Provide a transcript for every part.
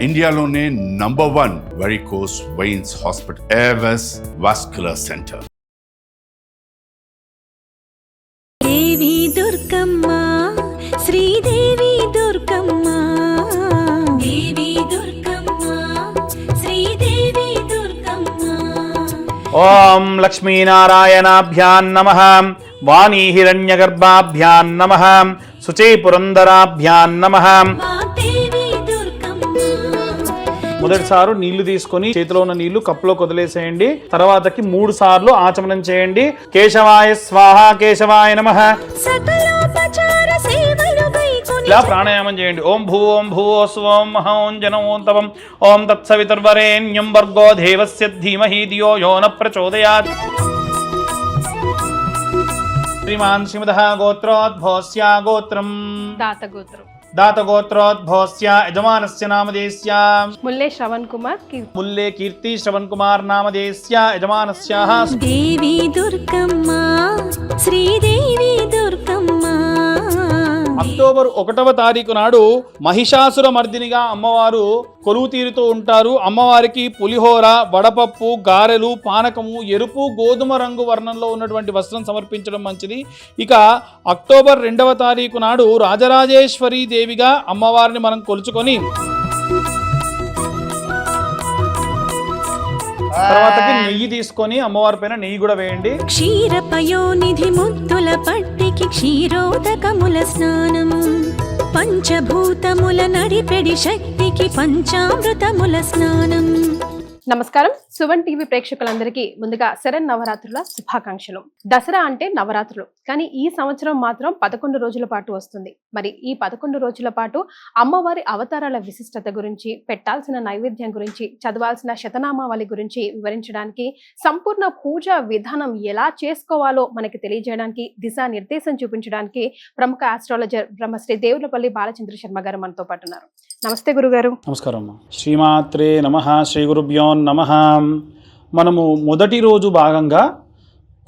ఇండియాలోనే #1 varicose veins hospital Avis vascular centre. Devi Durgamma, Sridevi Durgamma, Devi Durgamma, Sridevi Durgamma. ఓం లక్ష్మీనారాయణాభ్యాం నమః, వాణీ హిరణ్యగర్భాభ్యాం నమః, శుచీ పురందరాభ్యాం నమః. మొదటిసారి నీళ్లు తీసుకొని చేతిలో ఉన్న నీళ్లు కప్పులో వదిలేసేయండి. తర్వాతకి 3 సార్లు ఆచమనం చేయండి. కేశవాయ స్వాహ, కేశవాయ నమః. ఇలా ప్రాణాయామం చేయండి. ఓం భూవో స్వం మహోం జనోం తవం ఓం తత్సవితుర్వరేణ్యం భర్గో దేవస్య ధీమహి ధియో యో న ప్రచోదయాత్. శ్రీమాన్ శ్రీమదః గోత్రోద్భవస్య గోత్రం దాతగోత్రోద్భవస్య యజమానస్య నామధేయస్య ముల్లే శ్రవణ్ కుమార్, ముల్లే కీర్తి శ్రవణ్ కుమార్ నామధేయస్య యజమానస్యాః దేవి దుర్గమ్మ, శ్రీదేవి దుర్గమ్మ. అక్టోబర్ 1వ తారీఖు నాడు మహిషాసుర మర్దినిగా అమ్మవారు కొలువు తీరుతూ ఉంటారు. అమ్మవారికి పులిహోర, వడపప్పు, గారెలు, పానకము, ఎరుపు గోధుమ రంగు వర్ణంలో ఉన్నటువంటి వస్త్రం సమర్పించడం మంచిది. ఇక అక్టోబర్ 2వ తారీఖు నాడు రాజరాజేశ్వరి దేవిగా అమ్మవారిని మనం కొలుచుకొని తర్వాతకి నెయ్యి తీసుకొని అమ్మవారి పైన నెయ్యి కూడా వేయండి. క్షీరపయోనిధి ముద్దుల పట్టికి క్షీరోదకముల స్నానము, పంచభూతముల నడిపెడి శక్తికి పంచామృతముల స్నానం. నమస్కారం. సువన్ టీవీ ప్రేక్షకులందరికీ ముందుగా శరన్నవరాత్రుల శుభాకాంక్షలు. దసరా అంటే నవరాత్రులు, కానీ ఈ సంవత్సరం మాత్రం 11 రోజుల పాటు వస్తుంది. మరి ఈ 11 రోజుల పాటు అమ్మవారి అవతారాల విశిష్టత గురించి, పెట్టాల్సిన నైవేద్యం గురించి, చదవాల్సిన శతనామావళి గురించి వివరించడానికి, సంపూర్ణ పూజా విధానం ఎలా చేసుకోవాలో మనకి తెలియజేయడానికి, దిశానిర్దేశం చూపించడానికి ప్రముఖ ఆస్ట్రాలజర్ బ్రహ్మశ్రీ దేవులపల్లి బాలచంద్ర శర్మ గారు మనతో పాటు ఉన్నారు. నమస్తే గురుగారు. నమస్కారం. శ్రీమాత్రే నమః, శ్రీ గురుభ్యో నమః. మనము మొదటి రోజు భాగంగా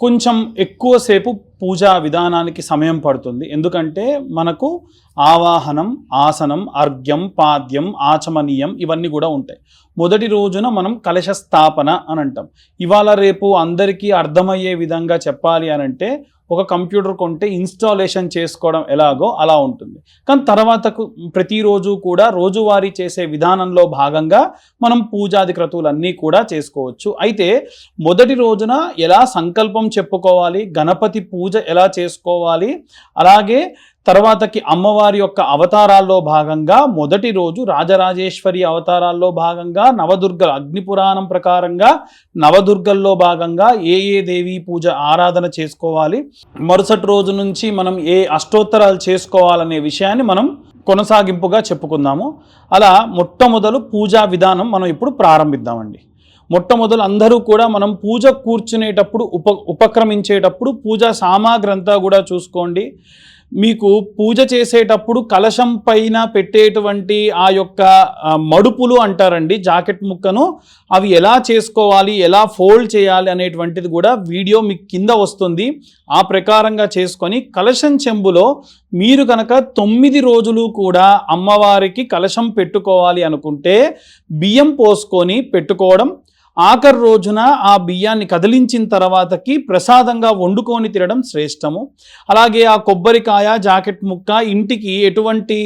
కొంచెం ఎక్కువసేపు పూజా విధానానికి సమయం పడుతుంది. ఎందుకంటే మనకు ఆవాహనం, ఆసనం, అర్ఘ్యం, పాద్యం, ఆచమనీయం ఇవన్నీ కూడా ఉంటాయి. మొదటి రోజున మనం కలశ స్థాపన అని అంటాం. ఇవాళ రేపు అందరికీ అర్థమయ్యే విధంగా చెప్పాలి అని అంటే ఒక కంప్యూటర్ కొంటే ఇన్స్టాలేషన్ చేసుకోవడం ఎలాగో అలా ఉంటుంది. కానీ తర్వాతకు ప్రతిరోజు కూడా రోజువారీ చేసే విధానంలో భాగంగా మనం పూజాది క్రతువులన్నీ కూడా చేసుకోవచ్చు. అయితే మొదటి రోజున ఎలా సంకల్పం చెప్పుకోవాలి, గణపతి పూజ ఎలా చేసుకోవాలి, అలాగే తర్వాతకి అమ్మవారి యొక్క అవతారాల్లో భాగంగా మొదటి రోజు రాజరాజేశ్వరి అవతారాల్లో భాగంగా నవదుర్గలు, అగ్నిపురాణం ప్రకారంగా నవదుర్గల్లో భాగంగా ఏ దేవీ పూజ ఆరాధన చేసుకోవాలి, మరుసటి రోజు నుంచి మనం ఏ అష్టోత్తరాలు చేసుకోవాలనే విషయాన్ని మనం కొనసాగింపుగా చెప్పుకుందాము. అలా మొట్టమొదలు పూజా విధానం మనం ఇప్పుడు ప్రారంభిద్దామండి. మొట్టమొదలు అందరూ కూడా మనం పూజ కూర్చునేటప్పుడు ఉపక్రమించేటప్పుడు పూజా సామాగ్రి అంతా కూడా చూసుకోండి. మీకు పూజ చేసేటప్పుడు కలశం పైన పెట్టేటువంటి ఆ యొక్క మడుపులు అంటారండి, జాకెట్ ముక్కను, అవి ఎలా చేసుకోవాలి, ఎలా ఫోల్డ్ చేయాలి అనేటువంటిది కూడా వీడియో మీకు కింద వస్తుంది. ఆ ప్రకారంగా చేసుకొని కలశం చెంబులో మీరు కనుక 9 రోజులు కూడా అమ్మవారికి కలశం పెట్టుకోవాలి అనుకుంటే బియ్యం పోసుకొని పెట్టుకోవడం, ఆఖరి రోజున ఆ బియ్యాన్ని కదిలించిన తర్వాతకి ప్రసాదంగా వండుకొని తినడం శ్రేష్టము. అలాగే ఆ కొబ్బరికాయ, జాకెట్ ముక్క ఇంటికి ఎటువంటి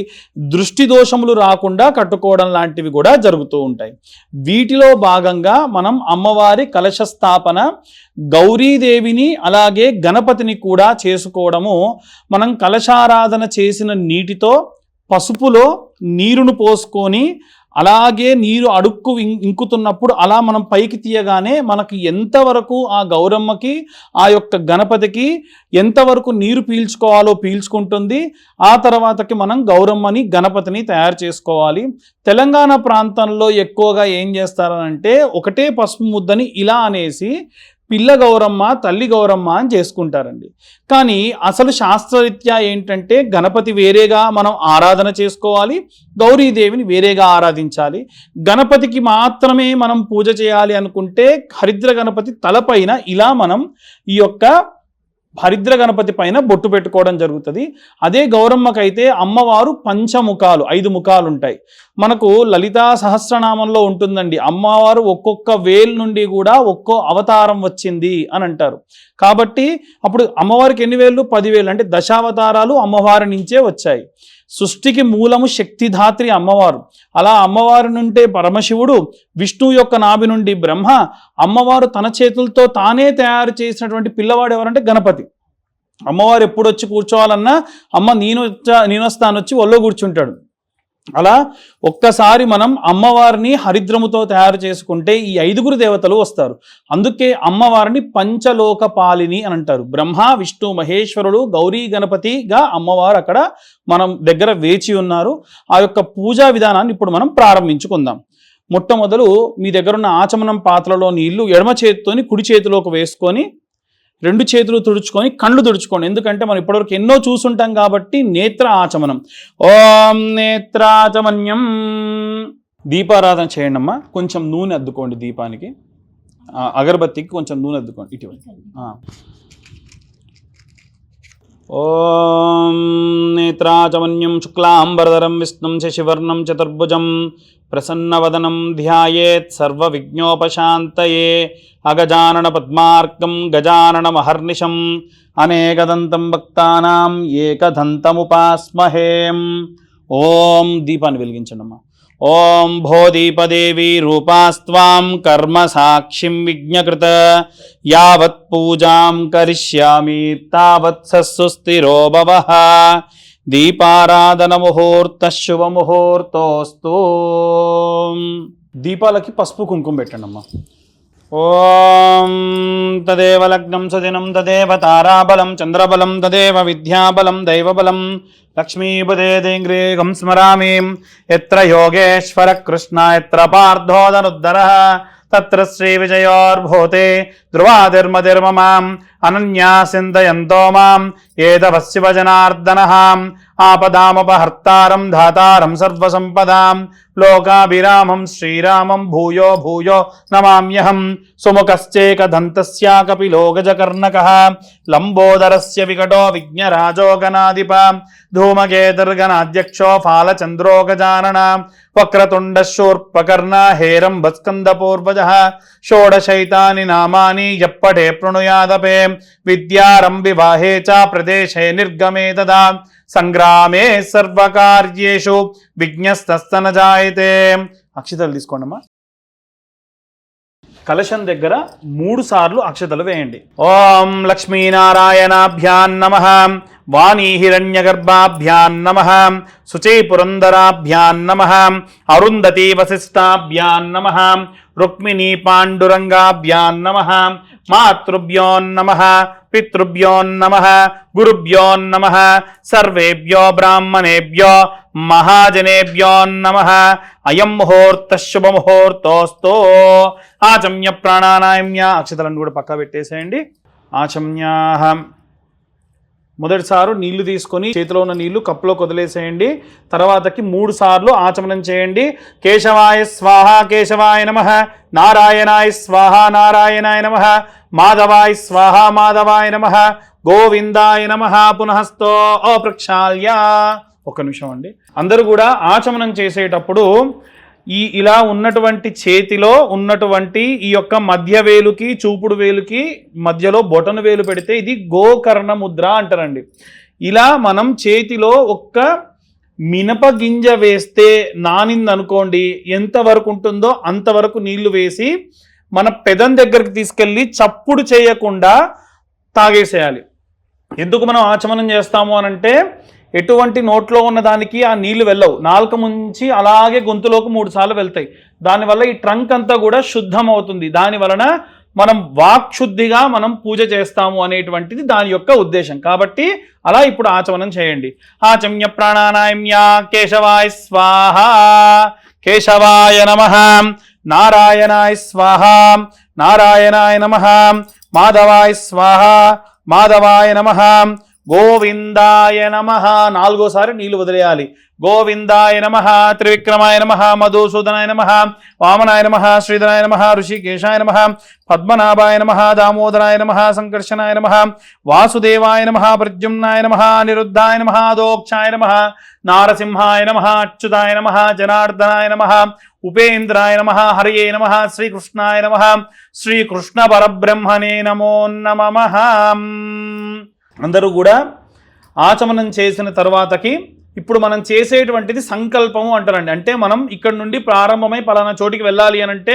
దృష్టి దోషములు రాకుండా కట్టుకోవడం లాంటివి కూడా జరుగుతూ ఉంటాయి. వీటిలో భాగంగా మనం అమ్మవారి కలశ స్థాపన, గౌరీదేవిని అలాగే గణపతిని కూడా చేసుకోవడము. మనం కలశారాధన చేసిన నీటితో పసుపులో నీరును పోసుకొని అలాగే నీరు అడుక్కు ఇంకుతున్నప్పుడు అలా మనం పైకి తీయగానే మనకి ఎంతవరకు ఆ గౌరమ్మకి, ఆ యొక్క గణపతికి ఎంతవరకు నీరు పీల్చుకోవాలో పీల్చుకుంటుంది. ఆ తర్వాతకి మనం గౌరమ్మని, గణపతిని తయారు చేసుకోవాలి. తెలంగాణ ప్రాంతంలో ఎక్కువగా ఏం చేస్తారనంటే ఒకటే పసుపు ముద్దని ఇలా అనేసి పిల్ల గౌరమ్మ, తల్లి గౌరమ్మ అని చేసుకుంటారండి. కానీ అసలు శాస్త్రరీత్యా ఏంటంటే గణపతి వేరేగా మనం ఆరాధన చేసుకోవాలి, గౌరీదేవిని వేరేగా ఆరాధించాలి. గణపతికి మాత్రమే మనం పూజ చేయాలి అనుకుంటే హరిద్ర గణపతి తలపైన ఇలా మనం ఈ యొక్క హరిద్ర గణపతి పైన బొట్టు పెట్టుకోవడం జరుగుతుంది. అదే గౌరమ్మకైతే అమ్మవారు పంచముఖాలు 5 ముఖాలు ఉంటాయి. మనకు లలితా సహస్రనామంలో ఉంటుందండి, అమ్మవారు ఒక్కొక్క వేలు నుండి కూడా ఒక్కో అవతారం వచ్చింది అని అంటారు. కాబట్టి అప్పుడు అమ్మవారికి ఎన్ని వేళ్ళు? 10 వేలు. అంటే దశావతారాలు అమ్మవారి నుంచే వచ్చాయి. సృష్టికి మూలము శక్తిధాత్రి అమ్మవారు. అలా అమ్మవారి నుండే పరమశివుడు, విష్ణువు యొక్క నాభి నుండి బ్రహ్మ, అమ్మవారు తన చేతులతో తానే తయారు చేసినటువంటి పిల్లవాడు ఎవరంటే గణపతి. అమ్మవారు ఎప్పుడు వచ్చి కూర్చోవాలన్నా అమ్మ నేను వస్తాను వచ్చి ఒళ్ళో కూర్చుంటాడు. అలా ఒక్కసారి మనం అమ్మవారిని హరిద్రముతో తయారు చేసుకుంటే ఈ 5గురు దేవతలు వస్తారు. అందుకే అమ్మవారిని పంచలోక పాలిని అని అంటారు. బ్రహ్మ, విష్ణు, మహేశ్వరుడు, గౌరీ గణపతిగా అమ్మవారు అక్కడ మనం దగ్గర వేచి ఉన్నారు. ఆ యొక్క పూజా విధానాన్ని ఇప్పుడు మనం ప్రారంభించుకుందాం. మొట్టమొదలు మీ దగ్గర ఉన్న ఆచమనం పాత్రలో నీళ్లు ఎడమ చేతితోని కుడి చేతిలోకి వేసుకొని 2 చేతులు తుడుచుకొని కళ్ళు తుడుచుకోండి. ఎందుకంటే మనం ఇప్పటివరకు ఎన్నో చూసుంటాం కాబట్టి నేత్ర ఆచమనం. ఓం నేత్రాచమన్యం. దీపారాధన చేయండి అమ్మా. కొంచెం నూనె అద్దుకోండి దీపానికి, అగరబత్తికి కొంచెం నూనె అద్దుకోండి. ఇటీవల ఓం నేత్రాచమన్యం శుక్లాంబరధరం విష్ణుం శశివర్ణం చతుర్భుజం ప్రసన్నవదనం ధ్యాయేత్ సర్వవిఘ్నోపశాంతయే అగజానన పద్మార్కం గజాననమహర్నిశం అనేకదంతం భక్తానాం ఏకదంతముపాస్మహేం. ఓం దీపాన్ని వెలిగించండి అమ్మా. ఓం భోదీపదేవి రూపాస్త్వాం కర్మ సాక్షిం విజ్ఞకృత యావత్ పూజాం కరిష్యామి తావత్ సుస్థిరో భవః. దీపారాధన ముహూర్త శుభ ముహూర్తోస్తు. దీపాలకి పసుపు కుంకుమ పెట్టండి అమ్మా. ఓం తదేవ లగ్నం సుదినం తదేవ తారాబలం చంద్రబలం తదేవ విద్యాబలం దైవబలం లక్ష్మీపదేంగ్రేగం స్మరామి. ఎత్ర యోగేశ్వర కృష్ణ ఎత్ర పార్థోదనుద్దరః తత్ర శ్రీ విజయోర్భూతే ధ్రువాదిర్మదిర్మమాం అనన్యా చింతయంతో మాం ఏదవశివ జనార్దనః. ఆపదామపహర్తారం ధాతారం సర్వసంపదాం లోకాభిరామం శ్రీరామం భూయో భూయో నమామ్యహం. సుముఖశ్చేకదంతస్య కపిలో గజకర్ణకః లంబోదరస్య వికటో విఘ్నరాజో గణాధిప ధూమకేతుర్గణాధ్యక్షో ఫాలచంద్రో గజానన వక్రతుండ శూర్పకర్ణ హేరంబస్కందపూర్వజః. షోడశైతాని నామాని యప్పఠే ప్రణుయాదపే విద్యారంభి వాహే చ ప్రదేశే నిర్గమే తదా సంగ్రామే సర్వకార్యేషు విఘ్నస్తస్తన జాయతే. అక్షతలు తీసుకోండి అమ్మా. కలశం దగ్గర 3 సార్లు అక్షతలు వేయండి. ఓం లక్ష్మీనారాయణాభ్యాం నమః. వాణీ హిరణ్యగర్భాభ్యాం నమః. శుచీ పురందరాభ్యాం నమః. అరుంధతీ వశిష్టాభ్యాం నమః. రుక్మిణీ పాండురంగాభ్యాం నమః. మాతృభ్యో నమః. పితృభ్యో నమః. గురుభ్యో నమః. సర్వేభ్యో బ్రాహ్మణేభ్యో మహాజనేభ్యో నమః. అయం ముహూర్త శుభ ముహూర్తోస్తు. ఆచమ్య ప్రాణానాయమ్య. అక్షతలను కూడా పక్కా పెట్టేసేయండి. ఆచమ్యాహ. మొదటిసారి నీళ్లు తీసుకొని చేతిలో ఉన్న నీళ్లు కప్పులో వదిలేసేయండి. తర్వాతకి 3 సార్లు ఆచమనం చేయండి. కేశవాయ స్వాహ కేశవాయ నమః. నారాయణాయ స్వాహ నారాయణాయ నమః. మాధవాయ స్వాహ మాధవాయ నమః. గోవిందాయ నమః. పునఃస్థో ప్రక్షాళ్య. ఒక్క నిమిషం అండి. అందరూ కూడా ఆచమనం చేసేటప్పుడు ఇలా ఉన్నటువంటి చేతిలో ఉన్నటువంటి ఈ యొక్క మధ్య వేలుకి చూపుడు వేలుకి మధ్యలో బొటన వేలు పెడితే ఇది గోకర్ణ ముద్ర అంటారండి. ఇలా మనం చేతిలో ఒక్క మినప గింజ వేస్తే నానిందనుకోండి, ఎంతవరకు ఉంటుందో అంతవరకు నీళ్లు వేసి మన పెదం దగ్గరికి తీసుకెళ్ళి చప్పుడు చేయకుండా తాగేసేయాలి. ఎందుకు మనం ఆచమనం చేస్తాము అనంటే ఎటువంటి నోట్లో ఉన్న దానికి ఆ నీళ్లు వెళ్ళవు, నాలుక ముంచి అలాగే గొంతులోకి 3 సార్లు వెళ్తాయి. దానివల్ల ఈ ట్రంక్ అంతా కూడా శుద్ధం అవుతుంది. దాని వలన మనం వాక్శుద్ధిగా మనం పూజ చేస్తాము అనేటువంటిది దాని యొక్క ఉద్దేశం. కాబట్టి అలా ఇప్పుడు ఆచమనం చేయండి. ఆచమ్య ప్రాణానాయమ్య. కేశవాయ స్వాహ కేశవాయ నమః. నారాయణాయ స్వాహ నారాయణాయ నమః. మాధవాయ స్వాహ మాధవాయ నమః. గోవిందాయ నమః. 4సారి నీళ్లు వదిలేయాలి. గోవిందాయ నమః, త్రివిక్రమాయ నమః, మధుసూదనాయ నమః, వామనాయ నమః, శ్రీధరాయ నమః, ఋషికేశాయ నమః, పద్మనాభాయ నమః, దామోదరాయ నమః, సంకర్షణాయ నమః, వాసుదేవాయ నమః, ప్రద్యుమ్నాయ నమః, అనిరుద్ధాయ నమః, దోక్షాయ నమః, నారసింహాయ నమః, అచ్యుతాయ నమః, జనార్దనాయ నమః, ఉపేంద్రాయ నమః, హరియే నమః, శ్రీకృష్ణాయ నమః, శ్రీకృష్ణ పరబ్రహ్మణే నమో నమః. అందరూ కూడా ఆచమనం చేసిన తర్వాతకి ఇప్పుడు మనం చేసేటువంటిది సంకల్పము అంటారండి. అంటే మనం ఇక్కడ నుండి ప్రారంభమై పలానా చోటికి వెళ్ళాలి అని అంటే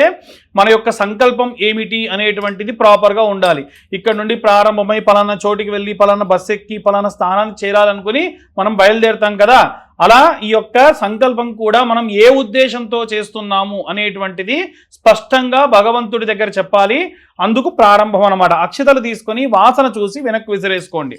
మన యొక్క సంకల్పం ఏమిటి అనేటువంటిది ప్రాపర్గా ఉండాలి. ఇక్కడ నుండి ప్రారంభమై పలానా చోటికి వెళ్ళి పలానా బస్సు ఎక్కి పలానా స్థానానికి చేరాలనుకుని మనం బయలుదేరుతాం కదా, అలా ఈ యొక్క సంకల్పం కూడా మనం ఏ ఉద్దేశంతో చేస్తున్నాము అనేటువంటిది స్పష్టంగా భగవంతుడి దగ్గర చెప్పాలి. అందుకు ప్రారంభం అన్నమాట. అక్షతలు తీసుకొని వాసన చూసి వెనక్కి విసిరేసుకోండి.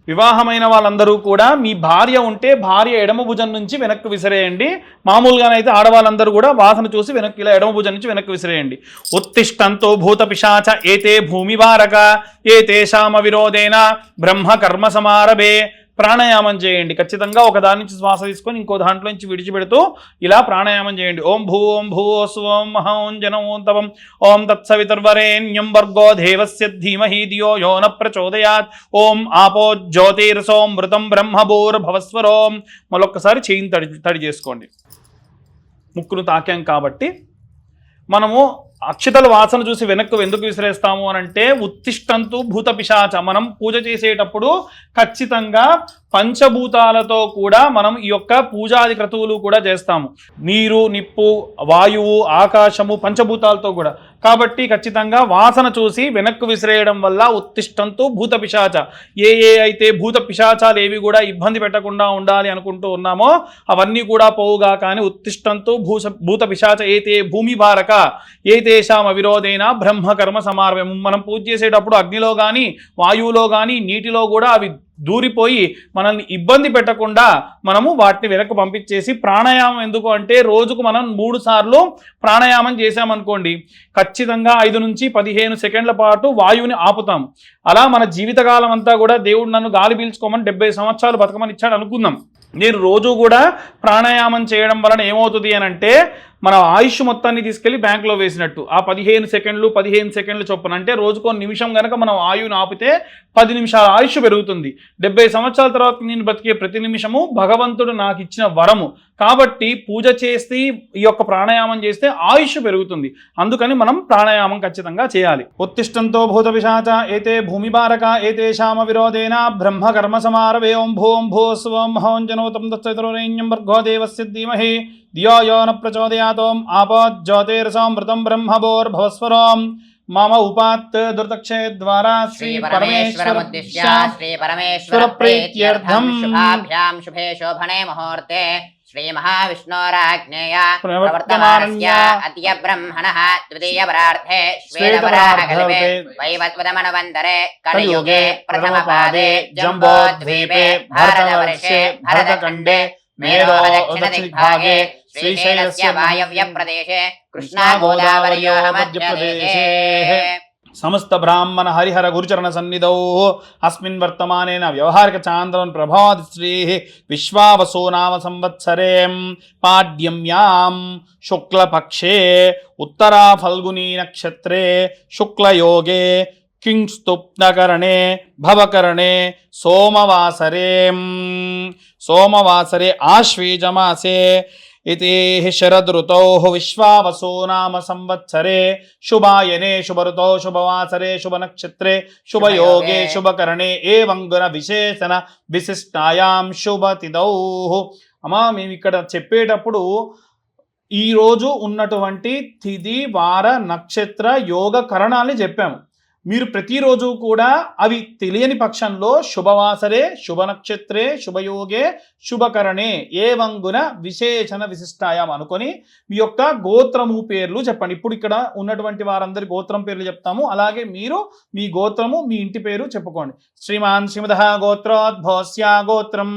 వివాహమైన వాళ్ళందరూ కూడా మీ భార్య ఉంటే భార్య ఎడమ భుజం నుంచి వెనక్కి విసిరేయండి. మామూలుగానైతే ఆడవాళ్ళందరూ కూడా వాసన చూసి వెనక్కి ఇలా ఎడమ భుజం నుంచి వెనక్కి విసిరేయండి. ఉత్తిష్టంతో భూత పిశాచ ఏతే భూమి వారక ఏతేషామ విరోధేన బ్రహ్మ కర్మ సమారభే. ప్రాణాయామం చేయండి. ఖచ్చితంగా ఒక దాని నుంచి శ్వాస తీసుకొని ఇంకో దాంట్లో నుంచి విడిచిపెడుతూ ఇలా ప్రాణాయామం చేయండి. ఓం భూవో స్వం మహోం జనోం తవం ఓం తత్సవితుర్వరేణ్యం భర్గో దేవస్య ధీమహి ధియో యో న ప్రచోదయాత్ ఓం ఆపో జ్యోతిర్సోం మృతం బ్రహ్మభూర్భవస్వరోం. మళ్ళొక్కసారి చేయిని తడి చేసుకోండి. ముక్కును తాకాం కాబట్టి మనము అక్షతల వాసన చూసి వెనక్కు ఎందుకు విసిరేస్తాము అని అంటే ఉత్తిష్టంతు భూత పిశాచ. మనం పూజ చేసేటప్పుడు ఖచ్చితంగా పంచభూతాలతో కూడా మనం ఈ యొక్క పూజాది క్రతువులు కూడా చేస్తాము. నీరు, నిప్పు, వాయువు, ఆకాశము, పంచభూతాలతో కూడా. కాబట్టి ఖచ్చితంగా వాసన చూసి వెనక్కు విసిరేయడం వల్ల ఉత్తిష్టంతు భూత పిశాచ. ఏ అయితే భూత పిశాచాలు ఏవి కూడా ఇబ్బంది పెట్టకుండా ఉండాలి అనుకుంటూ ఉన్నామో అవన్నీ కూడా పోవుగా. కానీ ఉత్తిష్టంతు భూత పిశాచ ఏతే భూమి భారక ఏతేషామ విరోధేన బ్రహ్మకర్మ సమారభం. మనం పూజ చేసేటప్పుడు అగ్నిలో కానీ వాయువులో కానీ నీటిలో కూడా అవి దూరిపోయి మనల్ని ఇబ్బంది పెట్టకుండా మనము వాటిని వెనక్కు పంపించేసి ప్రాణాయామం ఎందుకు అంటే రోజుకు మనం 3 సార్లు ప్రాణాయామం చేసామనుకోండి ఖచ్చితంగా 5 నుంచి 15 సెకండ్ల పాటు వాయువుని ఆపుతాం. అలా మన జీవితకాలం అంతా కూడా దేవుడు నన్ను గాలి పీల్చుకోమని 70 సంవత్సరాలు బతకమని ఇచ్చాడు అనుకుందాం. నేను రోజు కూడా ప్రాణాయామం చేయడం వలన ఏమవుతుంది అని అంటే మన ఆయుష్ మొత్తాన్ని తీసుకెళ్లి బ్యాంకులో వేసినట్టు. ఆ 15 సెకండ్లు చొప్పున అంటే రోజుకో నిమిషం కనుక మనం ఆయువుని ఆపితే 10 నిమిషాల ఆయుష్ పెరుగుతుంది. 70 సంవత్సరాల తర్వాత నేను బతికే ప్రతి నిమిషము భగవంతుడు నాకు ఇచ్చిన వరము. కాబట్టి పూజ చేసి ఈ యొక్క ప్రాణాయామం చేస్తే ఆయుష్ పెరుగుతుంది. అందుకని మనం ప్రాణాయామం ఖచ్చితంగా చేయాలి. ఉత్తిష్టంతో భూత పిశాచ ఏతే భూమి భారక ఏతేషామ విరోధేన బ్రహ్మ కర్మ సమారభే ఓం భూం భూ స్వం మహోం జనోతం తత్సవితుర్వరేణ్యం భర్గో దేవస్య ధీమహి ధియో యో న ప్రచోదయాత్ ఓం ఆపో జ్యోతిర్సోం మృతం బ్రహ్మభూర్భవస్వరోం. మమ ఉపాత్ దుర్తక్షే ద్వారా శ్రీ పరమేశ్వరముద్దిశ్య శ్రీ పరమేశ్వర ప్రీత్యర్థం శుభాభ్యాం శుభే శోభనే ముహూర్తే శ్రీ మహావిష్ణోరాజ్ఞేయ ప్రవర్తమానస్య అద్య బ్రహ్మణః ద్వితీయ పరార్థే శ్వేతవరాహకల్పే వైవస్వతమనవంతరే కలియుగే ప్రథమ పాదే జంబోద్వీపే భారతవర్షే భరతఖండే మేధో దక్షిణదిగ్భాగే శ్రీశైలస్య వాయవ్య ప్రదేశే కృష్ణా గోదావర్యోః మధ్యప్రదేశే. సమస్త బ్రాహ్మణ హరిహర గురుచరణ సన్నిధౌ అస్మిన్ వర్తమానేన వ్యవహారిక చాంద్రన్ ప్రభాతి శ్రీ విశ్వావసో నామ సంవత్సరే పాడ్యమ్యాం శుక్లపక్షే ఉత్తరా ఫల్గునీ నక్షత్రే శుక్లయోగే కింస్తుప్నకరణే భవకరణే సోమవాసరే ఆశ్వీజమాసే ఇతి శరదృతౌ విశ్వావసో నామ సంవత్సరే శుభాయనే శుభఋతౌ శుభవాసరే శుభనక్షత్రే శుభయోగే శుభకరణే ఏవం గుణ విశేషణ విశిష్టాయాం శుభతిథౌ. అమ్మా మేము ఇక్కడ చెప్పేటప్పుడు ఈరోజు ఉన్నటువంటి తిథి వార నక్షత్ర యోగ కరణాలని చెప్పాము. మీరు ప్రతిరోజు కూడా అవి తెలియని పక్షంలో శుభవాసరే శుభనక్షత్రే శుభయోగే శుభకరణే ఏవంగున విశేషణ విశిష్టాయాం అనుకొని మీ యొక్క గోత్రము పేర్లు చెప్పండి. ఇప్పుడు ఇక్కడ ఉన్నటువంటి వారందరి గోత్రం పేర్లు చెప్తాము. అలాగే మీరు మీ గోత్రము మీ ఇంటి పేరు చెప్పుకోండి. శ్రీమాన్ శ్రీమదః గోత్రోద్భవస్య గోత్రం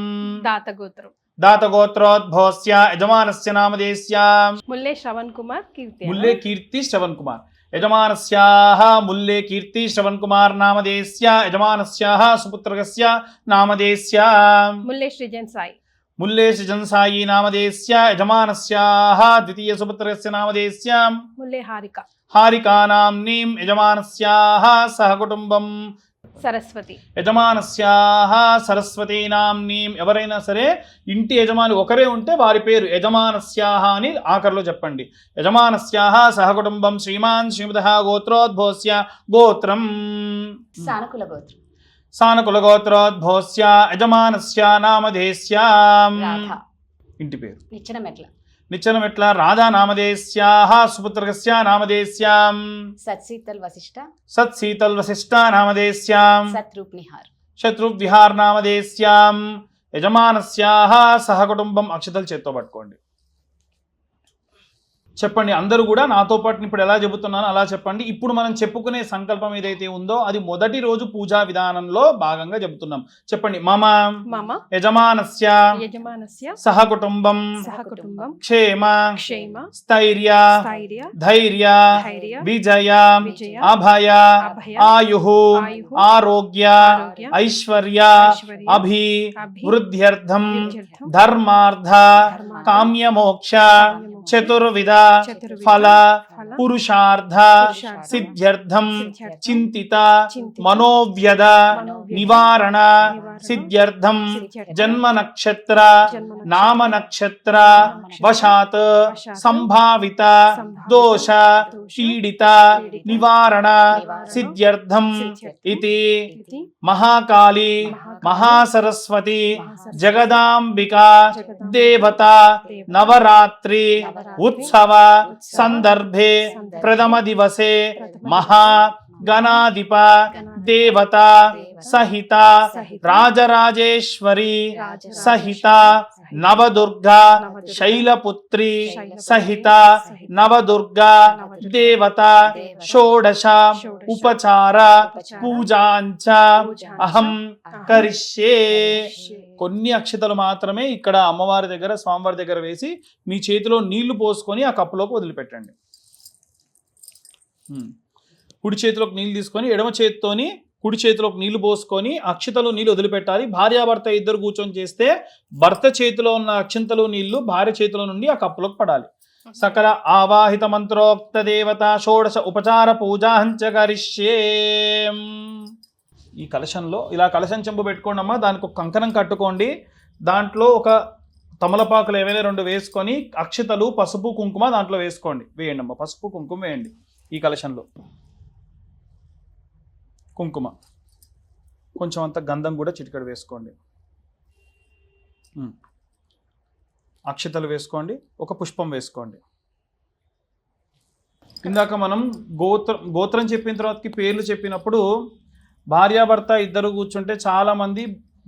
దాతగోత్రోద్భవస్య యజమానస్య నామధేయస్య ముల్లే శ్రవణ్ కుమార్ ముల్లే కీర్తి శ్రవణ్ కుమార్. యజమానస్యాః ముల్లే కీర్తి శ్రవణ్ కుమార్ నామధేయస్య యజమానస్యాః సుపుత్రకస్య నామధేయస్య ముల్లే సృజన్ సాయి ముల్లే సృజన్ సాయి నామధేయస్య యజమానస్యాః ద్వితీయ సుపుత్రకస్య నామధేయస్య ముల్లే హారిక హారికా నామ్నీం యజమానస్యాః సహ కుటుంబం సరస్వతి యజమానస్యాః సరస్వతీ నామ్నీం. ఎవరైనా సరే ఇంటి యజమాని ఒకరే ఉంటే వారి పేరు యజమానస్యాః అని ఆఖరిలో చెప్పండి. యజమానస్యాః సహ కుటుంబం శ్రీమాన్ శ్రీమతః గోత్రోద్భవస్య గోత్రం సానుకుల గోత్రం సానుకుల గోత్రోద్భవస్య యజమానస్య నామధేయస్య రాధ ఇంటి పేరు నిచ్చెనమెట్ల నిచ్చనమెట్ల రాధా నామధేయస్యాః సుపుత్రకస్య నామధేయస్య సత్సీతల్ వశిష్ట సత్సీతల్ వశిష్ట నామధేయస్య సత్రూప్ నిహార్ శత్రువిహార్ నామధేయస్య యజమానస్యాః సహ కుటుంబం. అక్షతలు చేత్తో పట్టుకోండి. చెప్పండి అందరూ కూడా నాతో పాటు ఇప్పుడు ఎలా చెబుతున్నానో అలా చెప్పండి. ఇప్పుడు మనం చెప్పుకునే సంకల్పం ఏదైతే ఉందో అది మొదటి రోజు పూజా విధానంలో భాగంగా చెబుతున్నాం. చెప్పండి. మమ మమ యజమానస్య యజమానస్య సహ కుటుంబం సహ కుటుంబం క్షేమ క్షేమ స్థైర్య స్థైర్య ధైర్య ధైర్య విజయ విజయ అభయ అభయ ఆయుః ఆయుః ఆరోగ్య ఆరోగ్య ఐశ్వర్య ఐశ్వర్య అభి అభి వృద్ధ్యర్థం వృద్ధ్యర్థం ధర్మార్థ ధర్మార్థ కామ్యమోక్ష కామ్యమోక్ష చతుర్విధ చతుర్విధ ఫల ఫల పురుషార్థ పురుషార్థం సిద్ధ్యర్థం సిద్ధ్యర్థం చింతిత చింతిత మనోవ్యద మనోవ్యద నివారణ నివారణ సిద్ధ్యర్థం సిద్ధ్యర్థం జన్మ నక్షత్ర జన్మ నక్షత్ర నామ నక్షత్ర నక్షత్ర వశాత్ వశాత్ సంభావిత సంభావిత దోష దోష పీడిత పీడిత నివారణ నివారణ సిద్ధ్యర్థం సిద్ధ్యర్థం ఇతి ఇతి మహాకాళీ మహాకాళీ మహాసరస్వతి మహాసరస్వతి జగదాంబికా జగదాంబికా దేవత దేవత నవరాత్రి నవరాత్రి ఉత్సవ ఉత్సవ సందర్భే సందర్భే ప్రథమ దివసే ప్రథమ మహా గణాధిప దేవత సహిత సహిత రాజరాజేశ్వరి రాజరాజేశ్వరి సహిత నవదుర్గా శైలపుత్రి సహిత నవదుర్గా దేవత షోడశ ఉపచార పూజాంచ అహం కరిష్యే. కొన్ని అక్షతలు మాత్రమే ఇక్కడ అమ్మవారి దగ్గర స్వామివారి దగ్గర వేసి మీ చేతిలో నీళ్లు పోసుకొని ఆ కప్పులోకి వదిలిపెట్టండి. కుడి చేతిలోకి నీళ్ళు తీసుకొని ఎడమ చేతితోని కుడి చేతిలోకి నీళ్లు పోసుకొని అక్షతలు నీళ్ళు వదిలిపెట్టాలి. భార్యాభర్త ఇద్దరు కూర్చొని చేస్తే భర్త చేతిలో ఉన్న అక్షంతలు నీళ్లు భార్య చేతిలో నుండి ఆ కప్పులోకి పడాలి. సకల ఆవాహిత మంత్రోక్త దేవత షోడశ ఉపచార పూజాంచ కరిష్యే. ఈ కలశంలో ఇలా కలశం చెంబు పెట్టుకోండి అమ్మా. దానికి ఒక కంకణం కట్టుకోండి. దాంట్లో ఒక తమలపాకులు ఏవైనా 2 వేసుకొని అక్షతలు పసుపు కుంకుమ దాంట్లో వేసుకోండి. వేయండి అమ్మా. పసుపు కుంకుమ వేయండి ఈ కలశంలో. కుంకుమ కొంచెం అంత గంధం కూడా చిటికెడు వేసుకోండి. అక్షతలు వేసుకోండి. ఒక పుష్పం వేసుకోండి. ఇందాక మనం గోత్రం చెప్పిన తర్వాతకి పేర్లు చెప్పినప్పుడు భార్యాభర్త ఇద్దరు కూర్చుంటే చాలా మంది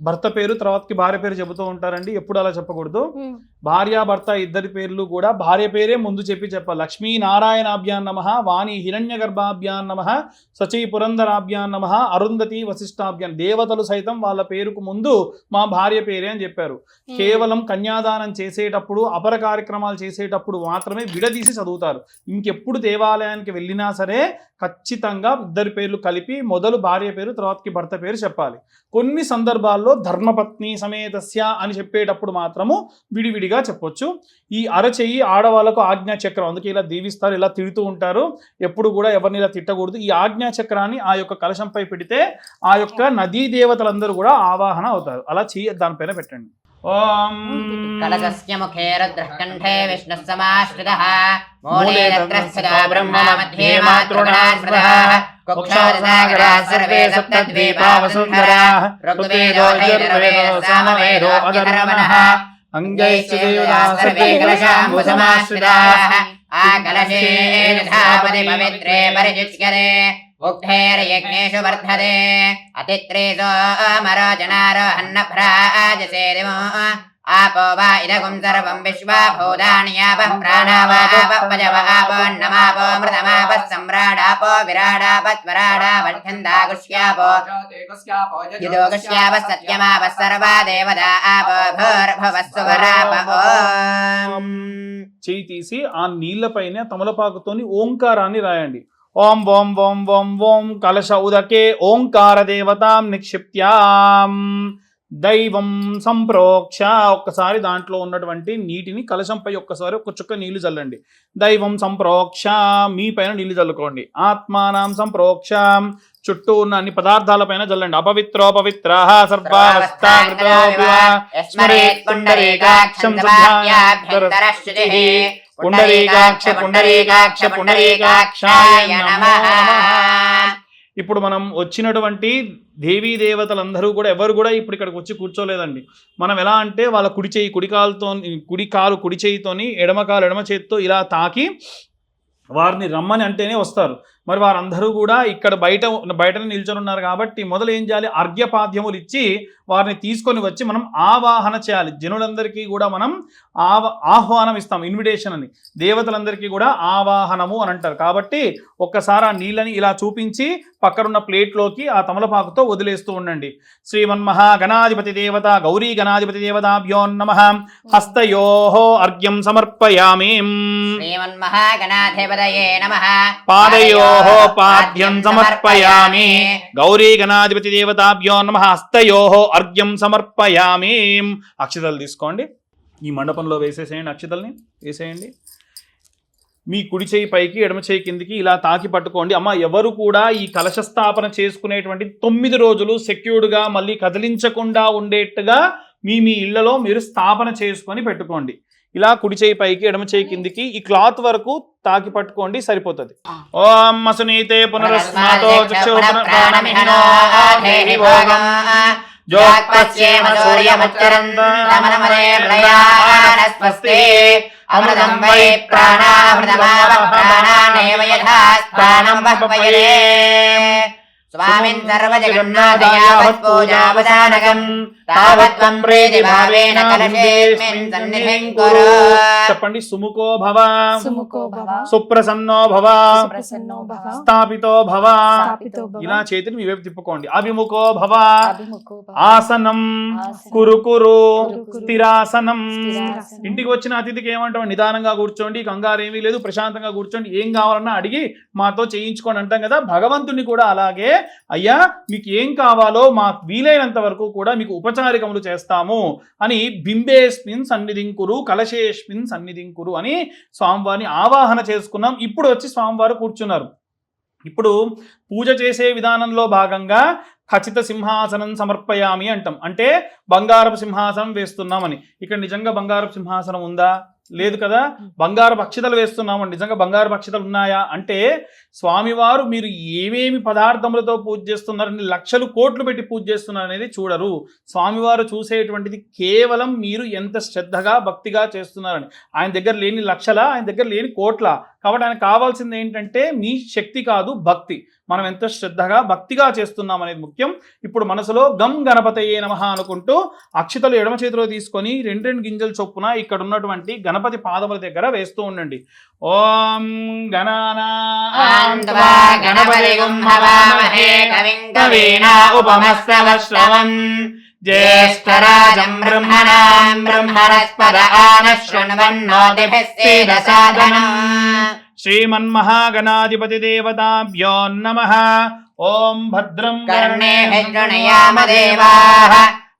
భర్త పేరు తర్వాతకి భార్య పేరు చెబుతూ ఉంటారండి. ఎప్పుడు అలా చెప్పకూడదు. భార్యాభర్త ఇద్దరి పేర్లు కూడా భార్య పేరే ముందు చెప్పాలి. లక్ష్మీ నారాయణాభ్యాన్ నమః, వాణి హిరణ్య గర్భాభ్యాన్ నమః, సచీ పురంధరాభ్యాన్ నమః, అరుంధతి వశిష్టాభ్యాన్. దేవతలు సైతం వాళ్ళ పేరుకు ముందు మా భార్య పేరే అని చెప్పారు. కేవలం కన్యాదానం చేసేటప్పుడు అపర కార్యక్రమాలు చేసేటప్పుడు మాత్రమే విడదీసి చదువుతారు. ఇంకెప్పుడు దేవాలయానికి వెళ్ళినా సరే ఖచ్చితంగా ఇద్దరి పేర్లు కలిపి మొదలు భార్య పేరు తర్వాతకి భర్త పేరు చెప్పాలి. కొన్ని సందర్భాల్లో ధర్మపత్ని సమేతస్య అని చెప్పేటప్పుడు మాత్రము విడివిడిగా చెప్పొచ్చు. ఈ అరచెయ్యి ఆడవాళ్ళకు ఆజ్ఞా చక్రం, అందుకే ఇలా దీవిస్తారు, ఇలా తిడుతూ ఉంటారు. ఎప్పుడు కూడా ఎవరిని ఇలా తిట్టకూడదు. ఈ ఆజ్ఞా చక్రాన్ని ఆ యొక్క కలశంపై పెడితే ఆ యొక్క నదీ దేవతలందరూ కూడా ఆవాహన అవుతారు. అలా దానిపైన పెట్టండి. ఓం కలశస్య ముఖే రుద్రః కంఠే విష్ణుః సమాశ్రితః మూలే తత్రస్థితో బ్రహ్మ మధ్యే మాతృగణాః స్మృతః కుక్షాసాగరాः సర్వే సప్తద్వీపా వసుంధరాः ఋగ్వేదో యజుర్వేదో సామవేదో అధర్వణः అంగైశ్చ దేవతాः సర్వే కలశాంబు సమాశ్రితాः ఆ కలశే యథాపతి పవిత్రే పరిచిష్యతే ఉగ్ధైర్యజ్ఞేషు వర్ధతే అతిత్రేజో అమరోజనారోహన్నభ్రాజసే దివో आपो वा इदगुं सर्वं विश्वाभूतान्यापः प्राणावापवजवापोऽन्नमापो मृतमापः सम्राडापो विराडापत्वराडापच्छन्दागुष्यापो युदोगुष्यापः सत्यमापः सर्वा देवता आपो भूर्भुवः सुवराप ओम्. చేయి తీసి ఆ నీళ్లపైన తమలపాకుతోని ఓంకారాన్ని రాయండి. ఓం ఓం ఓం ఓం ఓం కలశ ఉదకే ఓంకార దేవతాం నిక్షిప్యాం దైవం సంప్రోక్ష. ఒక్కసారి దాంట్లో ఉన్నటువంటి నీటిని కలశంపై ఒక్కసారి ఒక చుక్క నీళ్లు చల్లండి. దైవం సంప్రోక్ష, మీ పైన నీళ్లు చల్లుకోండి. ఆత్మానం సంప్రోక్ష, చుట్టూ ఉన్న అన్ని పదార్థాల పైన చల్లండి. అపవిత్రోపవిత్ర పుండరీకాక్ష పుండరీకాక్ష పుండరీకాక్షాయ నమః. ఇప్పుడు మనం వచ్చినటువంటి దేవీ దేవతలందరూ కూడా ఎవరు కూడా ఇప్పుడు ఇక్కడికి వచ్చి కూర్చోలేదండి. మనం ఎలా అంటే వాళ్ళ కుడి చేయి కుడి కాలు కుడి చేయితోని ఎడమ కాలు ఎడమ చేతితో ఇలా తాకి వారిని రమ్మని అంటేనే వస్తారు. మరి వారందరూ కూడా ఇక్కడ బయటనే నిల్చొని ఉన్నారు కాబట్టి మొదలు ఏం చేయాలి, అర్ఘ్యపాద్యములు ఇచ్చి వారిని తీసుకొని వచ్చి మనం ఆవాహన చేయాలి. జనులందరికీ కూడా మనం ఆహ్వానం ఇస్తాం, ఇన్విటేషన్ అని. దేవతలందరికీ కూడా ఆవాహనము అని అంటారు. కాబట్టి ఒక్కసారి ఆ నీళ్ళని ఇలా చూపించి పక్కనున్న ప్లేట్లోకి ఆ తమలపాకుతో వదిలేస్తూ ఉండండి. శ్రీమన్మహా గణాధిపతి దేవత గౌరీ గణాధిపతి దేవతాభ్యో నమః. హస్తయోః అర్ఘ్యం సమర్పయామి. శ్రీమన్మహా గణాధిపతయే నమః. పాదయోః పాద్యం సమర్పయామి. గౌరీ గణాధిపతి దేవతాభ్యో నమః. హస్తయోః అర్ఘ్యం సమర్పయామి. అక్షతలు తీసుకోండి, ఈ మండపంలో వేసేసేయండి. అక్షతల్ని వేసేయండి. మీ కుడి చేయి పైకి ఎడమ చేయి కిందికి ఇలా తాకి పట్టుకోండి. అమ్మ ఎవరు కూడా ఈ కలశ స్థాపన చేసుకునేటువంటి 9 రోజులు సెక్యూర్డ్గా మళ్ళీ కదిలించకుండా ఉండేట్టుగా మీ ఇళ్లలో మీరు స్థాపన చేసుకొని పెట్టుకోండి. ఇలా కుడి చేయి పైకి ఎడమ చేయి కిందికి ఈ క్లాత్ వరకు తాకి పట్టుకోండి, సరిపోతుంది. ఓం అసునీతే పునరస్మాతో అమృతం వై ప్రాణామృతమావః యథా స్థానం వహ్వయే. స్వామిన్ సర్వజగన్నాథ యావత్ పూజావసానకం తావత్వం ప్రీతి భావేన కలశేస్మిన్ సన్నిధిం కురు. చెప్పండి. సుముఖో భవ, సుముఖో భవ, సుప్రసన్నో భవ, సుప్రసన్నో భవ, స్థాపితో భవ. స్థాపితో భవ. ఇలా చేతిని మీ వైపు తిప్పుకోండి. అభిముఖో భవ, అభిముఖో భవ, ఆసనం ఆసనం, కురు కురు, కురు, స్థిరాసనం. స్థిరాసనం. ఇంటికి వచ్చిన అతిథికి ఏమంటాం, నిదానంగా కూర్చోండి, కంగారు ఏమీ లేదు, ప్రశాంతంగా కూర్చోండి, ఏం కావాలన్నా అడిగి మాతో చేయించుకోండి అంటాం కదా. భగవంతుని కూడా అలాగే, అయ్యా మీకు ఏం కావాలో మాకు వీలైనంత వరకు కూడా మీకు ఉపచారికములు చేస్తాము అని బింబేస్మిన్ సన్నిధింకురు కలశేస్మిన్ సన్నిధింకురు అని స్వామివారిని ఆవాహన చేసుకున్నాం. ఇప్పుడు వచ్చి స్వామివారు కూర్చున్నారు. ఇప్పుడు పూజ చేసే విధానంలో భాగంగా ఖచ్చిత సింహాసనం సమర్పయామి అంటాం. అంటే బంగారపు సింహాసనం వేస్తున్నామని. ఇక్కడ నిజంగా బంగారపు సింహాసనం ఉందా? లేదు కదా. బంగారపు అక్షతలు వేస్తున్నామని. నిజంగా బంగారపు అక్షతలు ఉన్నాయా అంటే స్వామివారు మీరు ఏమేమి పదార్థములతో పూజ చేస్తున్నారని లక్షలు కోట్లు పెట్టి పూజ చేస్తున్నారు అనేది చూడరు. స్వామివారు చూసేటువంటిది కేవలం మీరు ఎంత శ్రద్ధగా భక్తిగా చేస్తున్నారని. ఆయన దగ్గర లేని లక్షల, ఆయన దగ్గర లేని కోట్ల. కాబట్టి ఆయన కావాల్సింది ఏంటంటే మీ శక్తి కాదు, భక్తి. మనం ఎంత శ్రద్ధగా భక్తిగా చేస్తున్నాం అనేది ముఖ్యం. ఇప్పుడు మనసులో గం గణపతయే నమః అనుకుంటూ అక్షతలు ఎడమ చేతిలో తీసుకొని 2 గింజల చొప్పున ఇక్కడ ఉన్నటువంటి గణపతి పాదముల దగ్గర వేస్తూ ఉండండి. ఓం గణానాం గణపతిగుం హవామహే కవిం కవీనా ఉపమశ్రవశ్రవం జ్యేష్ఠరాజం బ్రహ్మణాం బ్రహ్మణస్పద ఆనశృణ్వన్నోతిభిः సేదసాదనం. శ్రీమన్మహాగణాధిపతి దేవతాభ్యో నమః. ఓం భద్రం కర్ణేభిः శృణుయామ దేవాः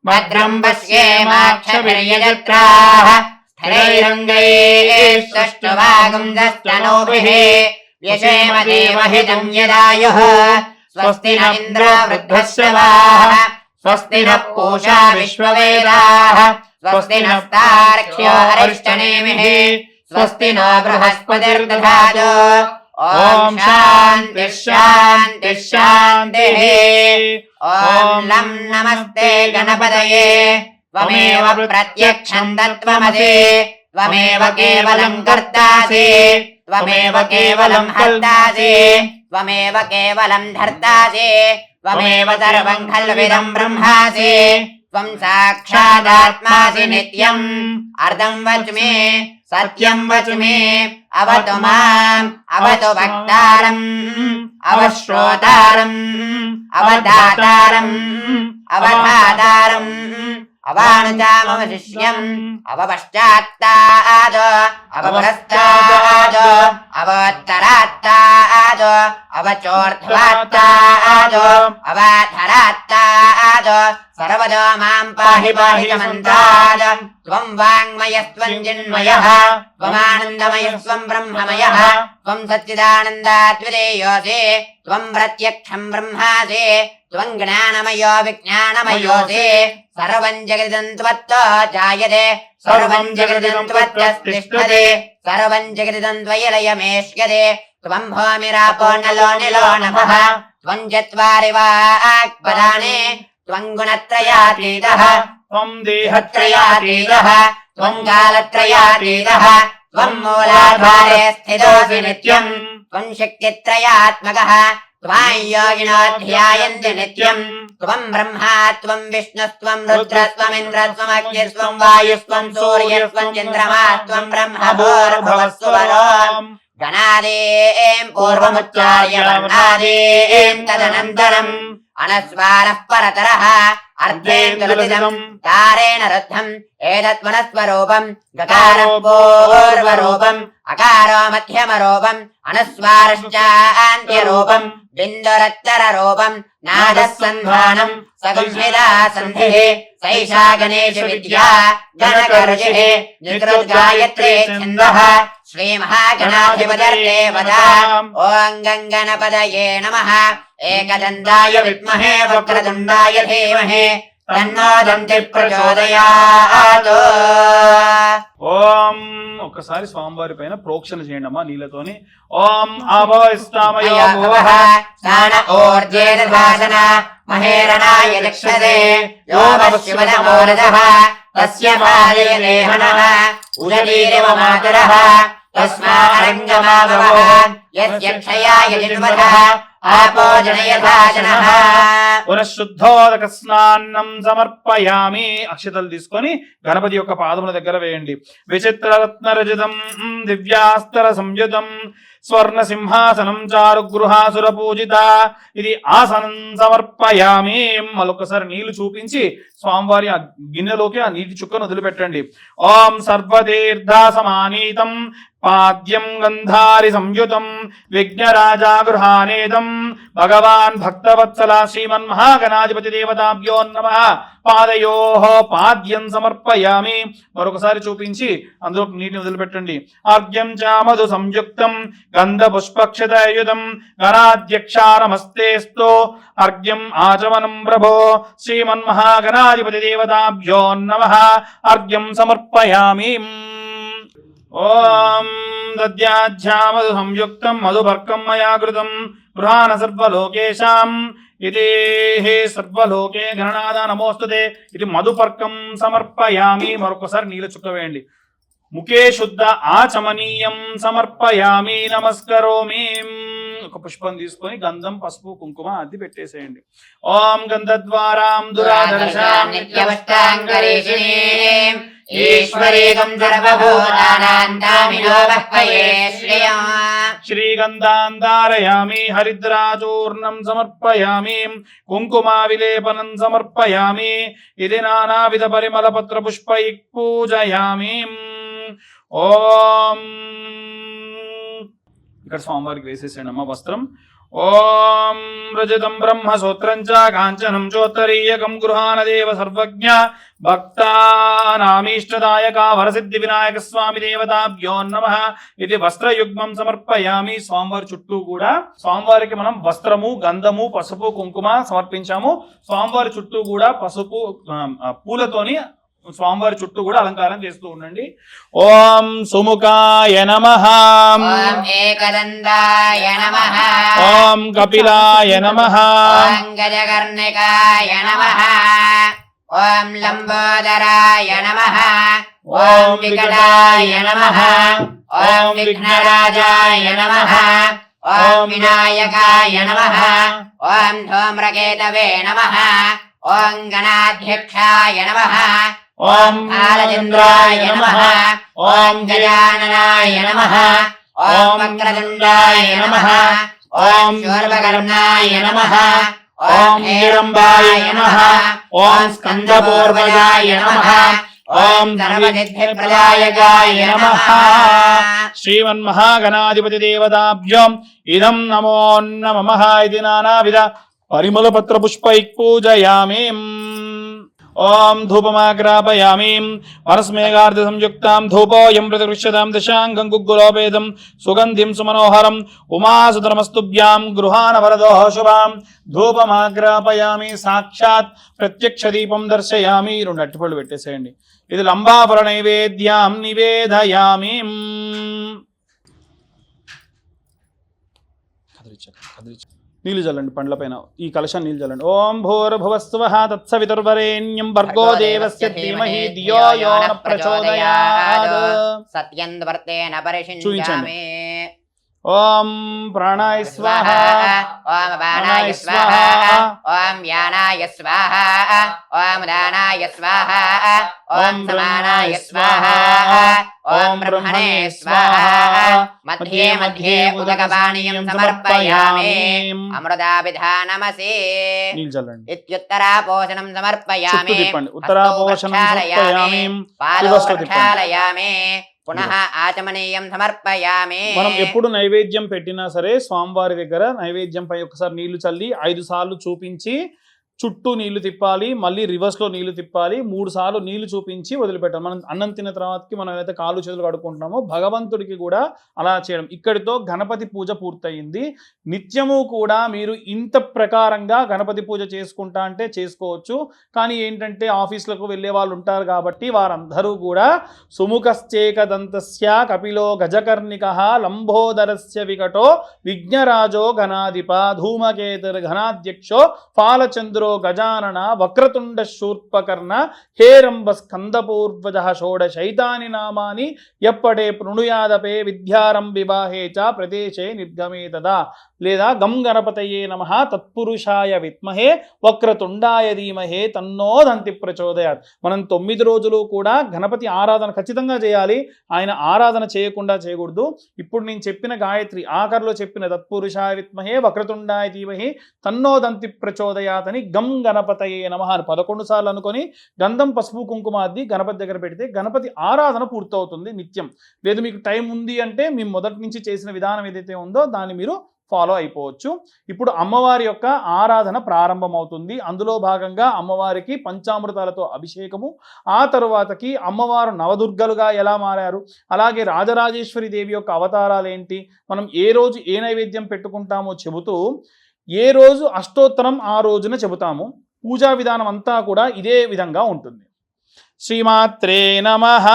భద్రం పశ్యేమాక్షభిర్యజత్రాः స్థిరైరంగైः సుష్ఠువాగుంసస్తనూభిः వ్యశేమ దేవహితం యదాయుః. స్వస్తి న ఇంద్రో వృద్ధశ్రవాः స్వస్తి నః పూషా విశ్వవేదాः స్వస్తి నస్తార్క్ష్యో అరిష్టనేమిః స్వస్తి నో బృహస్పతిర్దధాతు. ఓం శాంతి శాంతి శాంతి. ఓం లం నమస్తే గణపతయే త్వమేవ ప్రత్యక్షం తత్వమసి త్వమేవ కేవలం కర్తాసి త్వమేవ కేవలం హర్తాసి త్వమేవ కేవలం ధర్తాసి త్వమేవ సర్వం ఖల్విదం బ్రహ్మాసి త్వం సాక్షాదాత్మాసి నిత్యం. అర్ధం వచ్మి సత్యం వచ్మి అవతు మాం అవతు భక్తారం అవశ్రోతారం అవధాతారం అవధాతారం అవానుచామవశిష్యం అవపశ్చాత్తాద్ అవపురస్తాద్ అవోత్తరాత్తాద్ अवचोर्ध्वात्तादो अवचोर्ध्वात्तादो अवाधरात्तादो सर्वदो मां पाहि पाहि च मन्त्राद त्वं वाङ्मयस्त्वं चिन्मयः त्वमानन्दमयस्त्वं ब्रह्ममयः त्वं सच्चिदानन्दाद्वितीयोऽसि त्वं प्रत्यक्षं ब्रह्मासि त्वं ज्ञानमयो विज्ञानमयोऽसि सर्वं जगदिदं त्वत्तो जायते सर्वं जगदिदं त्वत्तिष्ठते सर्वं जगदिदं त्वयिलयमेष्यते त्वं भूमिरापो नलो निलो नभः त्वं चत्वारि वाक्पदानि त्वं गुणत्रयातीतः त्वं देहत्रयातीतः त्वं कालत्रयातीतः त्वं मूलाधारे स्थितोऽसि नित्यम् त्वं शक्तित्रयात्मकः त्वां योगिनो ध्यायन्ति नित्यम् त्वं ब्रह्मा त्वं विष्णुस्त्वं रुद्रस्त्वमिन्द्रस्त्वमग्निस्त्वं वायुस्त्वं सूर्यस्त्वं चन्द्रमा त्वं ब्रह्मभूर्भुवस्सुवरोम् गणादीं पूर्वमुच्चार्य वर्णादीं तदनन्तरम् अनस्वारः परतरः अर्धेन्दुलतिदम् तारेण रुद्धम् एतद्वनस्वरूपम् गकारो पूर्वरूपम् अकारो मध्यमरूपम् अनुस्वारश्चान्त्यरूपम् बिन्दुरत्तररूपम् नादः सन्धानम् सगंहिता सन्धिः सैषा गणेशविद्या गणकऋषिः निकृद्गायत्रे छन्दः श्रीमहागणाधिपतये वदा ॐ गङ्गणपतये नमः एकदन्ताय विद्महे वक्रतुण्डाय धीमहि तन्नो दन्तिः प्रचोदयात् ఓం ఒక్కసారి స్వామివారి పైన ప్రోక్షణ చేయండి అమ్మా నీళ్ళతోని. ఓం ఆభవిస్తామయో భువః స్నాన ఊర్జేదధాసన మహేరణాయ దక్షతే యో శివనమోరజః తస్య పాదయతే హనః ఉదరీరివ మాతరః తస్మారంగమావవః యస్య క్షయాయ జిన్వతః ఆపో జనయథాజనః. పునఃశుద్ధోదక స్నానం సమర్పయామి. అక్షతలు తీసుకొని గణపతి యొక్క పాదముల దగ్గర వేయండి. విచిత్ర రత్న రజితం దివ్యాస్తర సంయుతం స్వర్ణ సింహాసనం చారు గృహాసుర పూజిత. ఇది ఆసనం సమర్పయామి. మరొకసారి నీళ్లు చూపించి స్వామివారి ఆ గిన్నెలోకి ఆ నీటి చుక్కను వదిలిపెట్టండి. ఓం సర్వతీర్థ సమానీతం పాద్యం గంధారి సంయుతం విఘ్నరాజా గృహానేదం భగవాన్ భక్తవత్సల శ్రీమన్మహాగణాధిపతి దేవతాభ్యో నమః. పాదయోః పాద్యం సమర్పయామి. మరొకసారి చూపించి అందులో నీటిని వదిలిపెట్టండి. అర్ఘ్యం చ మధు సంయుక్తం గంధ పుష్పక్షతయుతం గణాధ్యక్షారమస్తేస్తో అర్ఘ్యం ఆచమనం ప్రభో శ్రీమన్మహాగణాధిపతి దేవతాభ్యో నమః. అర్ఘ్యం సమర్పయామి. ఓం దద్యాధ్యామధు సంయుక్తం మధుపర్కం మయా కృతం గృహాన సర్వలోకేశాం ఇది హే సర్వలోకే గణనాథ నమోస్తుతే. ఇది మధుపర్కం సమర్పయామి. మరొకసారి నీళ్ళ చుక్క వేయండి. ముఖే శుద్ధ ఆచమనీయం సమర్పయామి నమస్కరోమి. ఒక పుష్పం తీసుకొని గంధం పసుపు కుంకుమ అద్ది పెట్టేసేయండి. ఓం గంధద్వారాం దురాదర్శాం నిత్యవష్టాంగరీషిణీం ఈశ్వరీకం సర్వభూతానాంతామినో వహ్వయే శ్రియం. శ్రీగంధాం ధారయామి. హరిద్రాచూర్ణం సమర్పయామి. కుంకుమా విలేపనం సమర్పయామి. ఇది నానావిధ పరిమళ పత్ర పుష్పై పూజయామి. ఓం ఇక్కడ స్వామివారికి వేసేసాడు అమ్మ వస్త్రం. ఓం రజతం బ్రహ్మసూత్రం చ కాంచనం చోత్తరీయకం గృహానదేవ సర్వజ్ఞ భక్తానామీష్టదాయక వరసిద్ధి వినాయక స్వామి దేవతాభ్యో నమః. ఇది వస్త్రయుగ్మం సమర్పయామి. స్వామివారి చుట్టూ కూడా స్వామివారికి మనం వస్త్రము గంధము పసుపు కుంకుమ సమర్పించాము. స్వామివారి చుట్టూ కూడా పసుపు పూలతోని స్వామివారి చుట్టూ కూడా అలంకారం చేస్తూ ఉండండి. ఓం సుముఖాయ నమః. ఓం ఏకదంతాయ నమః. ఓం కపిలాయ నమః. ఓం గజకర్ణికాయ నమః. ఓం లంబోదరాయ నమః. ఓం వికటాయ నమః. ఓం విఘ్నరాజాయ నమః. ఓం వినాయకాయ నమః. ఓం ధూమ్రకేతవే నమః. ఓం గణాధ్యక్షాయ నమః. ఓం కాలచంద్రాయ నమః. ఓం గజాననాయ నమః. ఓం వక్రతుండాయ నమః. ఓం శూర్పకర్ణాయ నమః. ఓం హేరంబాయ నమః. ఓం స్కందపూర్వజాయ నమః. ఓం సర్వసిద్ధిప్రదాయకాయ నమః. శ్రీమన్మహాగణాధిపతిదేవతాభ్యాం ఇదం నమో నమః ఇది నానావిధ పరిమళపత్రపుష్పైః పూజయామి. ఓం ధూపమాగ్రాపయామి. పరస్మేఘార్ధ సంయుక్తాం ధూపోయం ప్రతిగృహ్యతాం దశాంగం గుగ్గులోపేదం సుగంధిం సుమనోహరం ఉమాసుతనమస్తుభ్యాం గృహాన వరదో శుభాం. ధూపమాగ్రాపయామి. సాక్షాత్ ప్రత్యక్ష దీపం దర్శయామి. 2 అట్టిపళ్ళు పెట్టేసేయండి. ఇది లంబాపర నైవేద్యాం నివేదయామి. నీళ్ళు చల్లండి పండ్ల పైన. ఈ కలశాన్ని నీళ్ళు చల్లండి. ఓం భూర్భువస్సువః తత్సవితుర్వరేణ్యం భర్గో దేవస్య ధీమహి ధియో యో న ప్రచోదయాత్. సత్యం వర్తేన పరిషించామి. ఓం ప్రాణాయ స్వాహ. ఓం అపానాయ స్వాహ. ఓం వ్యానాయ స్వాహ. ఓం దానాయ స్వాహ. ఓం సమానాయ స్వాహ. ఓం బ్రహ్మణే స్వాహ. మధ్యే మధ్యే ఉదకపానీయం సమర్పయామి. అమృతాభిధానమసి నీళ్ళు చల్లండి. ఇత్యుత్తరాపోషణం సమర్పయామి. ఉత్తరాపోషణం సమర్పయామి. పాదోక్షాళయామి. పునః ఆచమనీయం సమర్పయామి. మనం ఎప్పుడు నైవేద్యం పెట్టినా సరే స్వామివారి దగ్గర నైవేద్యంపై ఒకసారి నీళ్లు చల్లి 5 సార్లు చూపించి చుట్టూ నీళ్లు తిప్పాలి. మళ్ళీ రివర్స్లో నీళ్లు తిప్పాలి. 3 సార్లు నీళ్లు చూపించి వదిలిపెట్టాలి. మనం అన్నం తిన్న తర్వాతకి మనం ఏదైతే కాళ్ళు చేతులు కడుక్కుంటున్నామో భగవంతుడికి కూడా అలా చేయడం. ఇక్కడితో గణపతి పూజ పూర్తయింది. నిత్యము కూడా మీరు ఇంత ప్రకారంగా గణపతి పూజ చేసుకుంటా అంటే చేసుకోవచ్చు. కానీ ఏంటంటే ఆఫీసులకు వెళ్ళే వాళ్ళు ఉంటారు కాబట్టి వారందరూ కూడా సుముఖశ్చేకదంతస్య కపిలో గజకర్ణికః లంబోదరస్య వికటో విఘ్నరాజో గణాధిప ధూమకేతుర్ఘనాధ్యక్షో ఫాలచంద్రో గజానన వక్రతుండ శూర్పకర్ణ హేరంబ స్కందపూర్వజ షోడశైతాని నామాని ఎప్పటే ప్రణుయాదపే విద్యారం వివాహే చ ప్రదేశే నిర్గమే తదా. లేదా గం గణపతయే నమః తత్పురుషాయ విద్మహే వక్రతుండాయ ధీమహే తన్నో దంతి ప్రచోదయాత్. మనం 9 రోజులు కూడా గణపతి ఆరాధన ఖచ్చితంగా చేయాలి. ఆయన ఆరాధన చేయకుండా చేయకూడదు. ఇప్పుడు నేను చెప్పిన గాయత్రి ఆఖరిలో చెప్పిన తత్పురుషాయ విద్మహే వక్రతుండాయ ధీమహి తన్నో దంతి ప్రచోదయాత్ అని గం గణపతయే నమః అని 11 సార్లు అనుకొని గంధం పసుపు కుంకుమ అద్ది గణపతి దగ్గర పెడితే గణపతి ఆరాధన పూర్తవుతుంది నిత్యం. లేదు మీకు టైం ఉంది అంటే మీ మొదటి నుంచి చేసిన విధానం ఏదైతే ఉందో దాన్ని మీరు ఫాలో అయిపోవచ్చు. ఇప్పుడు అమ్మవారి యొక్క ఆరాధన ప్రారంభమవుతుంది. అందులో భాగంగా అమ్మవారికి పంచామృతాలతో అభిషేకము, ఆ తరువాతకి అమ్మవారు నవదుర్గలుగా ఎలా మారారు, అలాగే రాజరాజేశ్వరి దేవి యొక్క అవతారాలు ఏంటి, మనం ఏ రోజు ఏ నైవేద్యం పెట్టుకుంటామో చెబుతూ ఏ రోజు అష్టోత్తరం ఆ రోజున చెబుతాము. పూజా విధానం అంతా కూడా ఇదే విధంగా ఉంటుంది. శ్రీమాత్రే నమః.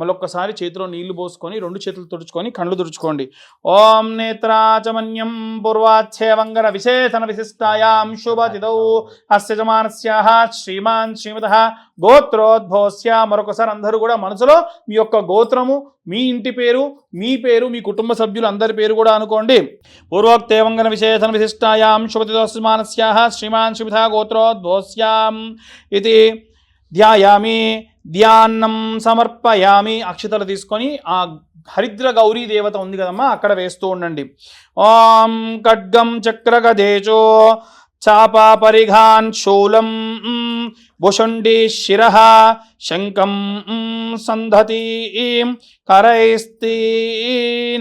మళ్ళొక్కసారి చేతిలో నీళ్లు పోసుకొని 2 చేతులు తుడుచుకొని కళ్ళు తుడుచుకోండి. ఓం నేత్రాచమన్యం పూర్వాచ్ఛేవంగర విశేషణ విశిష్టాయాం శుభతిథౌ అస్య జమానస్యాః శ్రీమాన్ శ్రీమతః గోత్రోద్భవస్య. మరొకసారి అందరూ కూడా మనసులో మీ యొక్క గోత్రము, మీ ఇంటి పేరు, మీ పేరు, మీ కుటుంబ సభ్యులు అందరి పేరు కూడా అనుకోండి. పూర్వోక్తేవంగన విశేషణ విశిష్టాయాం శుభతిథౌ సమానస్యాః శ్రీమాన్ శ్రీమతః గోత్రోద్భవస్యాం ఇది ధ్యాయామి. ధ్యానం సమర్పయామి. అక్షతలు తీసుకొని ఆ హరిద్ర గౌరీ దేవత ఉంది కదమ్మా అక్కడ వేస్తూ ఉండండి. ఓం ఖడ్గం చక్రగదేజో చాపా పరిఘాన్ శూలం భుషుండి శిరః శంఖం సంధతి కరైస్తి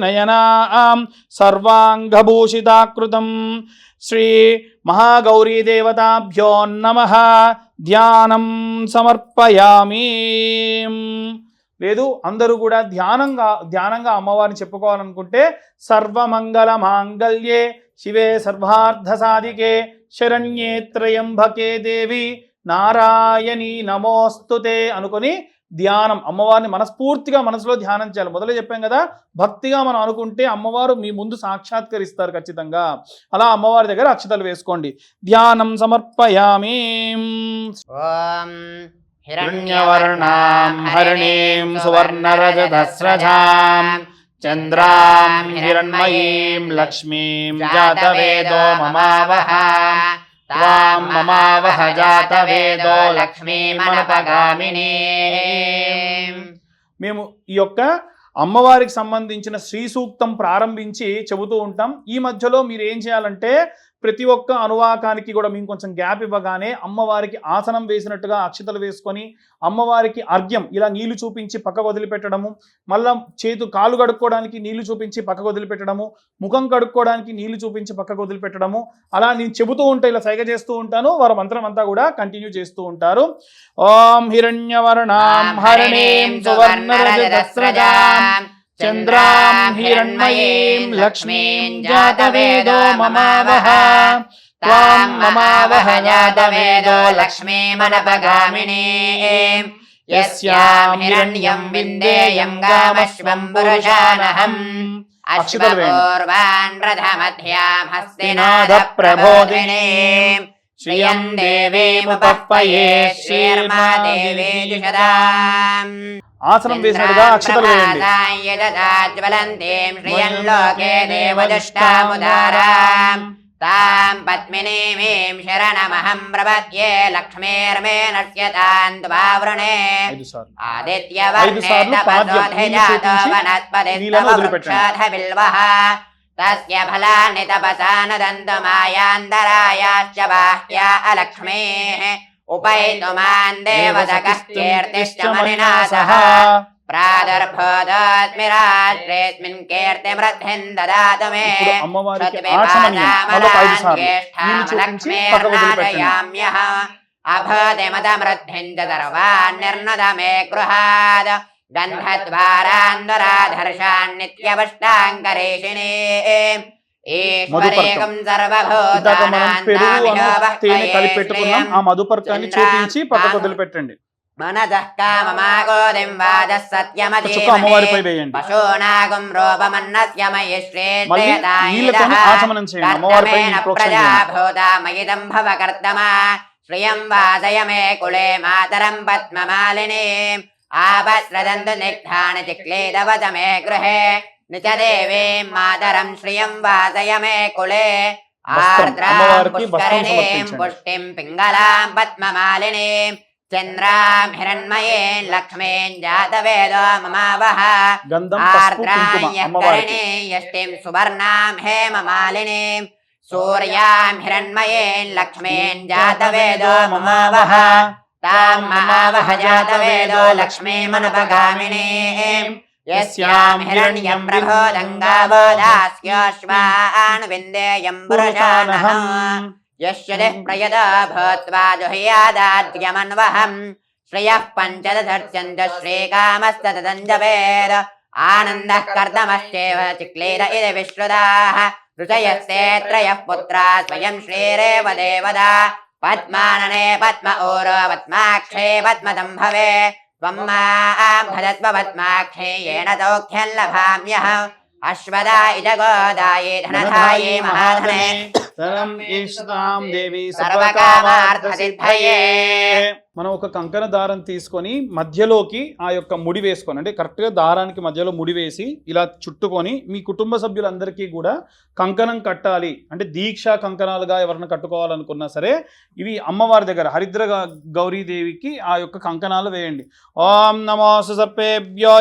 నయనాం సర్వాంగభూషితాకృతం. శ్రీ మహాగౌరీ దేవతాభ్యో నమః. ధ్యానం సమర్పయామి. లేదు అందరూ కూడా ధ్యానంగా అమ్మవారిని చెప్పుకోవాలనుకుంటే సర్వమంగళ మాంగళ్యే శివే సర్వార్థ సాధికే శరణ్యే త్రయంబకే దేవి నారాయణి నమోస్తుతే అనుకొని ధ్యానం అమ్మవారిని మనస్ఫూర్తిగా మనసులో ధ్యానం చేయాలి. మొదలే చెప్పాం కదా, భక్తిగా మనం అనుకుంటే అమ్మవారు మీ ముందు సాక్షాత్కరిస్తారు ఖచ్చితంగా. అలా అమ్మవారి దగ్గర అక్షతలు వేసుకోండి. ధ్యానం సమర్పయామి. ఓం హిరణ్యవర్ణాం హరిణీం సువర్ణరజతస్రజాం చంద్రాం హిరణ్మయీం లక్ష్మీం జాతవేదో మమావహ. త్వాం మమావహ జాతవేదో లక్ష్మీమనపగామినీ. మేము ఈ యొక్క అమ్మవారికి సంబంధించిన శ్రీ సూక్తం ప్రారంభించి చెబుతూ ఉంటాం. ఈ మధ్యలో మీరు ఏం చేయాలంటే ప్రతి ఒక్క అనువాకానికి కూడా మేము కొంచెం గ్యాప్ ఇవ్వగానే అమ్మవారికి ఆసనం వేసినట్టుగా అక్షతలు వేసుకొని అమ్మవారికి అర్ఘ్యం ఇలా నీళ్లు చూపించి పక్కకు వదిలిపెట్టడము, మళ్ళా కాలు కడుక్కోవడానికి నీళ్లు చూపించి పక్కకు వదిలిపెట్టడము, ముఖం కడుక్కోవడానికి నీళ్లు చూపించి పక్కకు వదిలిపెట్టడము, అలా నేను చెబుతూ ఉంటా, ఇలా సైగ చేస్తూ ఉంటాను, వారు మంత్రం అంతా కూడా కంటిన్యూ చేస్తూ ఉంటారు. ఓం హిరణ్యవర్ణాం హరణీం సువర్ణరజతస్రజాం చంద్రాం హిరణ్మయీం లక్ష్మీం జాతవేదో మమావహ త్వాం మమావహ జాతవేదో లక్ష్మీమనపగామినీం యస్యాం హిరణ్యం విందేయం గామశ్వం పురుషానహం అశ్వపూర్వాన్ రథమధ్యాం హస్తినాథ ప్రబోధినీం శ్రియం దేవీముపప్పయే శ్రీర్మా దేవీ జుషదాం ఆసనం వేసినట్టుగా అక్షతలు వేయండి. జ్వలంతీం శ్రియం లోకే దేవదుష్టాముదారాం తాం పద్మినీమీం శరణమహం ప్రపద్యే లక్ష్మీర్మే నశ్యతాన్ త్వావృణే ఆదిత్యవర్ణే తపసోధిజాతో వనస్పతిస్తవ బిల్వః తస్య ఫలాని తపసా నదంతు మాయాంతరాయాశ్చ బాహ్యా అలక్ష్మీః ఉపైతుమాన్ దేవతకః కీర్తిశ్చ మణినాసః ప్రాదుర్భూతోత్మిరాశ్రేస్మిన్ కీర్తిమృద్ధిం దదాతు మే లక్ష్మీర్నాదయామ్యః అభూతిమతమృద్ధిం చ సర్వాన్ నిర్ణద మే గృహాద్ గంధద్వారాంధరాధర్షాన్ నిత్యవష్టాంకరేషిణీ ఈశ్వరేకం కలిపెట్టుకున్నాం. ఆ మధుపర్కాన్ని చూపించి పక్కకు వదిలిపెట్టండి. మనదః కామమాగోదిం వాదః సత్యమధీమహి అమ్మవారిపై వేయండి. పశూనాగం రూపమన్నస్య మయి నీళ్ళతోని ఆచమనం చేయండి. అమ్మవారిపై ప్రజాభూతమయిదం భవకర్తమా శ్రియం వాదయ మే కులే మాతరం పద్మమాలినీం ఆపస్రదంతు నిగ్ధాని చిక్లేదవత మే గృహే నిచదేవీం మాతరం శ్రియం వాదయ మే కులే ఆర్ద్రాం పుష్కరిణీం పుష్టిం పింగళాం పద్మమాలినీం చంద్రాం హిరణ్మయీం లక్ష్మీం జాతవేదో మమావహ ఆర్ద్రాం యఃకరిణీం యష్టిం సువర్ణాం హేమమాలినీం సూర్యాం హిరణ్మయీం లక్ష్మీం జాతవేదో మమావహ తాం మమావహ జాతవేదో లక్ష్మీమనుపగామినీం యస్యాం హిరణ్యం ప్రభోదంగావోదాస్యోశ్వాన్ విందేయం పురుషానహం యశ్యది ప్రయదా భూత్వా జుహ్యాదాద్యమన్వహం శ్రియః పంచదశర్చంచ శ్రీకామస్తతంజవేద ఆనందః కర్దమశ్చేవ చిక్లేద ఇద విశ్రుదాః ఋషయస్సేత్రయః పుత్రా స్వయం శ్రీరేవ దేవదా పద్మాననే పద్మ ఓరో పద్మాక్షే పద్మదంభవే త్వం మాం భజత్వ పద్మాక్షే ఏన సౌఖ్యం లభామ్యః అశ్వదా ఇజ గోదాయే ధనధాయే మహాధనే సర్వకామార్థసిద్ధయే. మనం ఒక కంకణ దారం తీసుకొని మధ్యలోకి ఆ యొక్క ముడి వేసుకొని, అంటే కరెక్ట్గా దారానికి మధ్యలో ముడి వేసి ఇలా చుట్టుకొని మీ కుటుంబ సభ్యులందరికీ కూడా కంకణం కట్టాలి. అంటే దీక్షా కంకణాలుగా ఎవరైనా కట్టుకోవాలనుకున్నా సరే ఇవి అమ్మవారి దగ్గర హరిద్ర గౌరీదేవికి ఆ యొక్క కంకణాలు వేయండి. ఓం నమో సర్పేభ్యో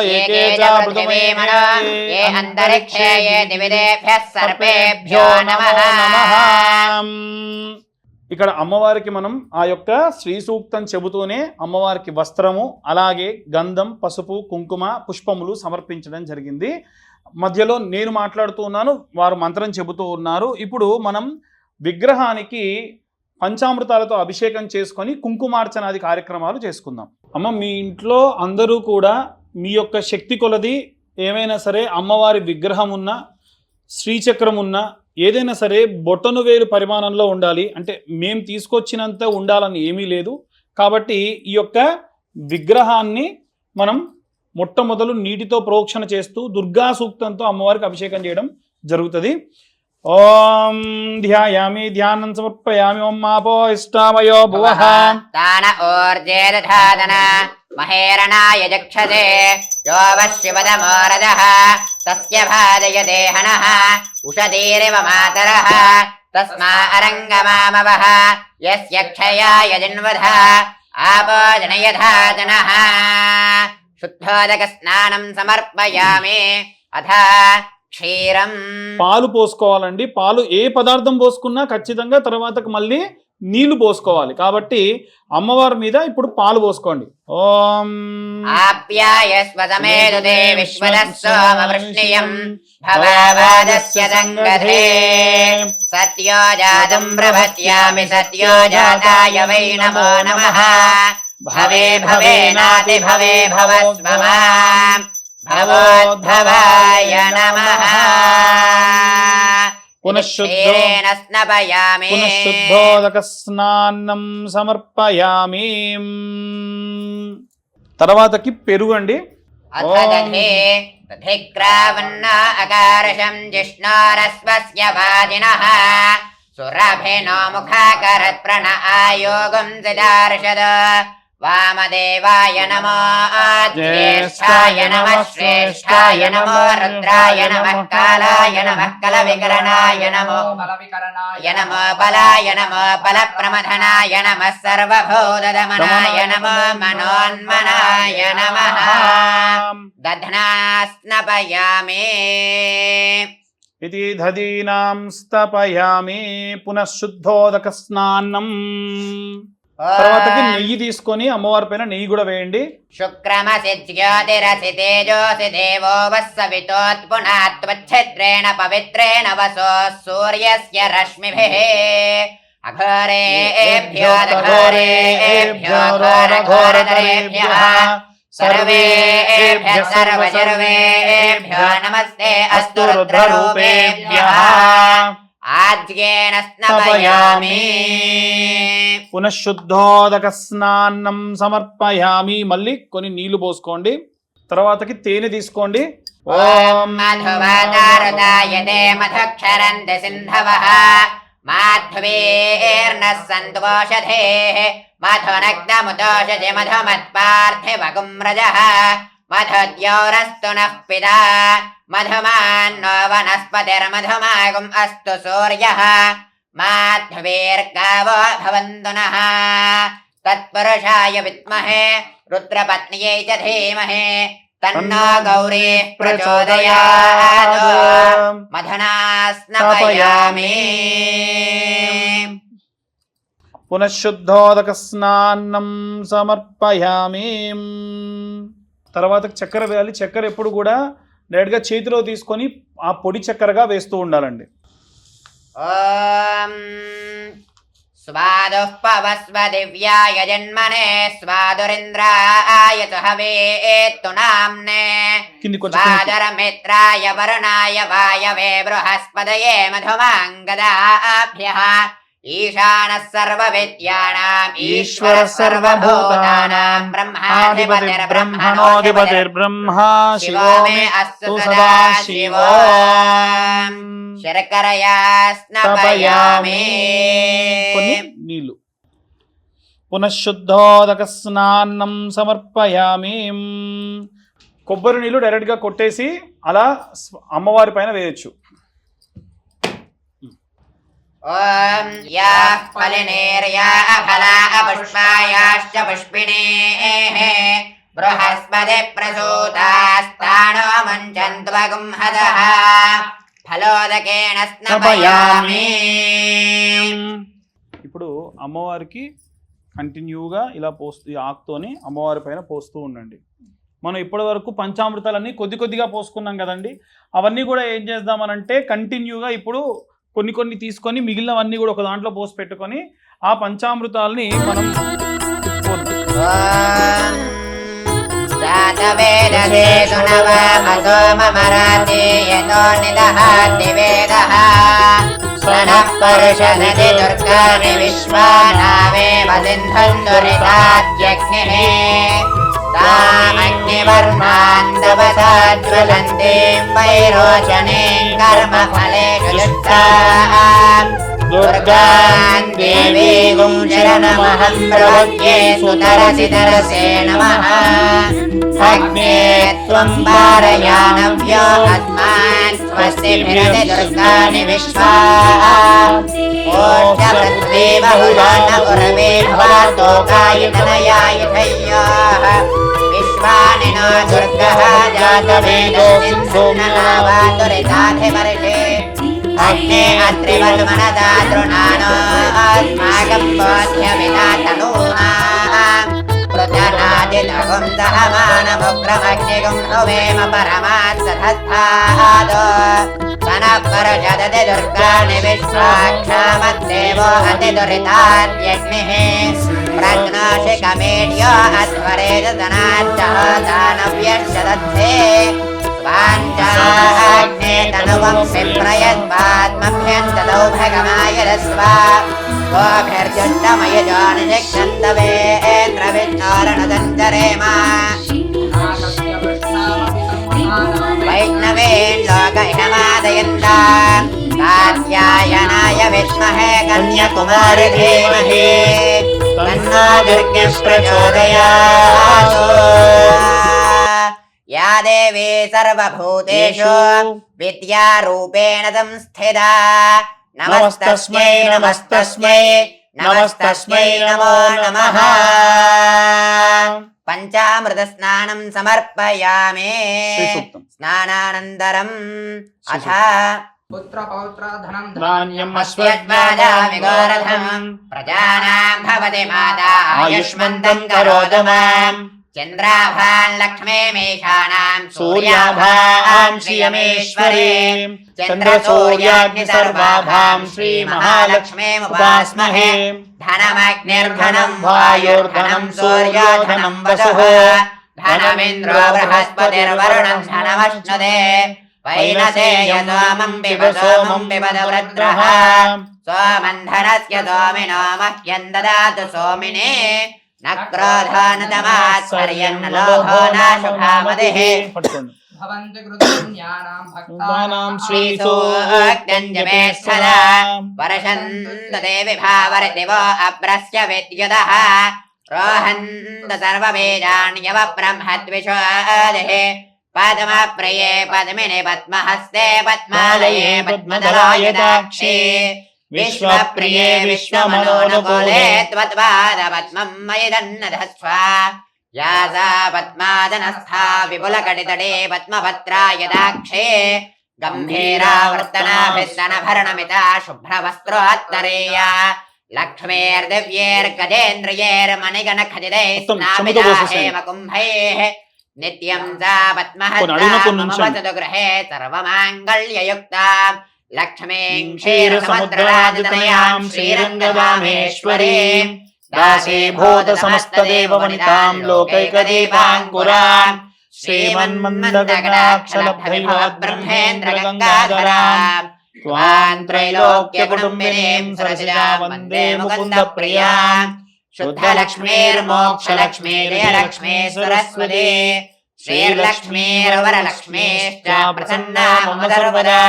ఇక్కడ అమ్మవారికి మనం ఆ యొక్క శ్రీ సూక్తం చెబుతూనే అమ్మవారికి వస్త్రము అలాగే గంధం పసుపు కుంకుమ పుష్పములు సమర్పించడం జరిగింది. మధ్యలో నేను మాట్లాడుతూ ఉన్నాను, వారు మంత్రం చెబుతూ ఉన్నారు. ఇప్పుడు మనం విగ్రహానికి పంచామృతాలతో అభిషేకం చేసుకొని కుంకుమార్చనాది కార్యక్రమాలు చేసుకుందాం. అమ్మ, మీ ఇంట్లో అందరూ కూడా మీ యొక్క శక్తి కొలది ఏమైనా సరే అమ్మవారి విగ్రహం ఉన్నా శ్రీచక్రం ఉన్నా ఏదైనా సరే బొట్టను వేలు పరిమాణంలో ఉండాలి. అంటే మేము తీసుకొచ్చినంత ఉండాలని ఏమీ లేదు. కాబట్టి ఈ యొక్క విగ్రహాన్ని మనం మొట్టమొదలు నీటితో ప్రోక్షణ చేస్తూ దుర్గా సూక్తంతో అమ్మవారికి అభిషేకం చేయడం జరుగుతుంది. ఓం ధ్యాయామి ధ్యానం సమర్పయామి. ఓం మాపో ఇష్టామయో భువః తాన ఓర్జేదధాదన మహేరణాయ జక్షతే యో వశివదమోరదః తస్య భాదయతే హనః ఉషదీరివ మాతరః తస్మా అరంగమామవః యస్య క్షయాయ జన్వధ ఆపో జనయధాజనః శుద్ధోదక స్నానం సమర్పయామి. అథ క్షీరం పాలు పోసుకోవాలండి. పాలు ఏ పదార్థం పోసుకున్నా ఖచ్చితంగా తర్వాతకు మళ్ళీ నీళ్లు పోసుకోవాలి. కాబట్టి అమ్మవారి మీద ఇప్పుడు పాలు పోసుకోండి. ఓం ఆప్యాయస్వతమేదుదే విశ్వదస్సోమవృష్ణియం భవావాదస్య సంగతే సత్యో జాతం ప్రపశ్యామి సత్యో జాతాయ వై నమో నమః భవే భవేనాతి భవే భవస్వమాం భవోద్భవాయ నమః క్షీరేణ స్నపయామి పునఃశుద్ధోదక స్నానం సమర్పయామి. తర్వాతకి పెరుగండి. అధిక్రావన్న అకారశం జిష్ణోరస్వస్య వాజినః సురభినో ముఖాకరత్ ప్రణః ఆయోగం సిదార్షద వామదేవాయ నమో జ్యేష్ఠాయ నమః శ్రేష్ఠాయ నమో రుద్రాయ నమః కాలాయ నమః కలవికరణాయ నమో బలాయ నమో బలప్రమథనాయ నమః సర్వభూతదమనాయ నమో మనోన్మనాయ నమః దధ్నా స్నపయామి ఇది దధీనాం స్తపయామి. పునఃశుద్ధోదక స్నానం. తర్వాతకి నెయ్యి తీసుకొని అమ్మవారి పైన నెయ్యి కూడా వేయండి. శుక్రమసి జ్యోతిరసి తేజోసి దేవో వస్సవితోత్పునాత్వచ్ఛద్రేణ పవిత్రేణ వసో సూర్యస్య రశ్మిభిః అఘోరేభ్యో దఘోరేభ్యో ఘోరఘోరతరేభ్యః సర్వేభ్యః సర్వసర్వేభ్యో నమస్తే అస్తు రుద్రరూపేభ్యః ఆజ్ఞేన స్నపయామి. పునఃశుద్ధోదక స్నానం సమర్పయామి. మళ్ళీ కొన్ని నీళ్లు పోసుకోండి. తర్వాతకి తేనె తీసుకోండి. ఓం మధువాదారుదాయతే మధుక్షరంతి సింధవః మాధ్వీర్నః సంతోషధేః మధునగ్నముతోషజి మధుమత్పార్థివగుమ్రజః మధుద్యౌరస్తు నః పితా మధుమాన్నో వనస్పతిర్మధుమాగుం అస్తు సూర్యః మాధ్వీర్గావో భవంతు నః తత్పురుషాయ విద్మహే రుద్రపత్న్యై చ ధీమహి తన్నో గౌరీ ప్రచోదయాత్. మధునా స్నపయామి. పునఃశుద్ధోదక స్నానం సమర్పయామి. తర్వాత చక్కెర వేయాలి. చక్కెర ఎప్పుడు కూడా డైరెక్ట్గా చేతిలో తీసుకొని ఆ పొడి చక్కెరగా వేస్తూ ఉండాలండి. ఓం స్వాదుః పవస్వ దివ్యాయ జన్మనే స్వాదురింద్రాయ సుహవేత్తు నామ్నే స్వాదరమిత్రాయ వరుణాయ వాయవే బృహస్పతయే మధుమాంగదాభ్యః ఈశానః సర్వవిద్యానాం ఈశ్వరః సర్వభూతానాం బ్రహ్మాధిపతిర్బ్రహ్మా శివో మే అస్తు సదా శివో. శర్కరయా స్నపయామి. కొన్ని నీళ్లు. పునఃశుద్ధోదక స్నానం సమర్పయామి. కొబ్బరి నీళ్లు డైరెక్ట్గా కొట్టేసి అలా అమ్మవారి పైన వేయచ్చు. ఓం యాః ఫలినేర్యాః ఫలాః పుష్పాయాశ్చ పుష్పిణేః బృహస్పతి ప్రసూతాస్తానో మంచన్త్వగుంహదః ఫలోదకేన స్నపయామి. ఇప్పుడు అమ్మవారికి కంటిన్యూగా ఇలా పోస్తూ ఈ ఆకుతోని అమ్మవారి పైన పోస్తూ ఉండండి. మనం ఇప్పటి వరకు పంచామృతాలన్నీ కొద్ది కొద్దిగా పోసుకున్నాం కదండి. అవన్నీ కూడా ఏం చేద్దామనంటే కంటిన్యూగా ఇప్పుడు కొన్ని తీసుకొని మిగిలినవన్నీ కూడా ఒక దాంట్లో పోసి పెట్టుకొని ఆ పంచామృతాలని మనం దుర్గాం దేవీం శరణమహం ప్రపద్యే సుతరసి తరసే నమః. అగ్నే త్వం పారయానవ్యో అస్మాన్ స్వస్తిభిరతి దుర్గాని విశ్వా. ఓష పృథ్వీ బహుళాన ఉరవే భవాతోకాయ తనయాయ ధయ్యాః విశ్వ विश्वानिनो दुर्गः जातवेदो सिन्धुर्नावातुरिताधिवर्षे अग्ने अत्रिवल्मनदा तृणानो अस्माकं बोध्यविदा तनूनाम् पृथनादिलघुं दहमानमुग्रमग्निगुं हुवेम परमात्सधस्थादो सनः परषदति दुर्गाणि विश्वाक्षामद्देवो अतिदुरिताद्यग्निः प्रज्ञोषि कमेड्यो अध्वरेद दानव्यश्च दत्ते स्वाञ्चाग्ने तनुवं विप्रयद्वात्मभ्यन्तदौ भगमायरस्व गोभिर्जुष्टमयजोनिजक्षन्तवेन्द्रविष्णोरणदञ्जरेम वैष्णवेन् लोकहिमादयन्ता कात्यायनाय विद्महे कन्याकुमारि धीमहि तन्नो दुर्गे प्रचोदयात् या देवी सर्वभूतेषु विद्यारूपेण संस्थिता नमस्तस्मै नमस्तस्मै नमस्तस्मै नमो नमः पंचामृतस्नानं समर्पयामि स्नानानन्तरम् अथ पुत्रपौत्रधनं धान्यम् अस्यद्वादामि गोरधम् प्रजानां भवति माता आयुष्मन्तं करोतु माम् चन्द्राभां लक्ष्मीमेषाणां सूर्याभां श्रियमेश्वरीं चन्द्रसूर्याग्नि सर्वाभां श्रीमहालक्ष्मीमुपास्महे धनमग्निर्धनं वायुर्धनं सूर्यो धनं वसुः धनमिन्द्रो बृहस्पतिर्वरुणं धनमश्नुते वैनसेय सोमं पिबद वृत्रः सोमन्धनस्य सोमिनो मह्यं ददातु सोमिने न क्रोधो न तमात्पर्यं न लोभो न शुभामतिः भवन्ति कृतपुण्यानां भक्तानां श्रीसूक्तञ्जमेस्थला वर्षन्तु देवि भावरदिवो अभ्रस्य विद्युतः रोहन्त सर्वबीजान्यव ब्रह्मद्विषोदिः पद्मप्रिये पद्मिनि पद्महस्ते पद्मालये पद्मदलायदाक्षी विश्वप्रिये विश्वमनोनुकूले त्वद्पादपद्मं मयि दन्नधस्व या सा पद्मादनस्था विपुलकटितटे पद्मभद्रायदाक्षे गम्भीरावर्तनाभिस्तनभरणमिता शुभ्रवस्त्रोत्तरेया लक्ष्मीर्दिव्यैर्गजेन्द्रियैर्मणिगणखचितैः स्नापिता हेमकुम्भैः नित्यं सा पद्महस्ता गृहे सर्वमाङ्गल्ययुक्ता लक्ष्मीं क्षीरसमुद्रराजतनयां श्रीरङ्गदामेश्वरीं दासीभूत समस्तदेववनितां लोकैकदीपाङ्कुरां श्रीमन्मन्दगणाक्षलब्धैवात् ब्रह्मेन्द्रगङ्गाधरां त्वां त्रैलोक्यकुटुम्बिनीं सरसिजां वन्दे मुकुन्दप्रियां शुद्धलक्ष्मीर्मोक्षलक्ष्मी जयलक्ष्मी सरस्वती श्रीर्लक्ष्मीर्वरलक्ष्मीश्च प्रसन्ना मम सर्वदा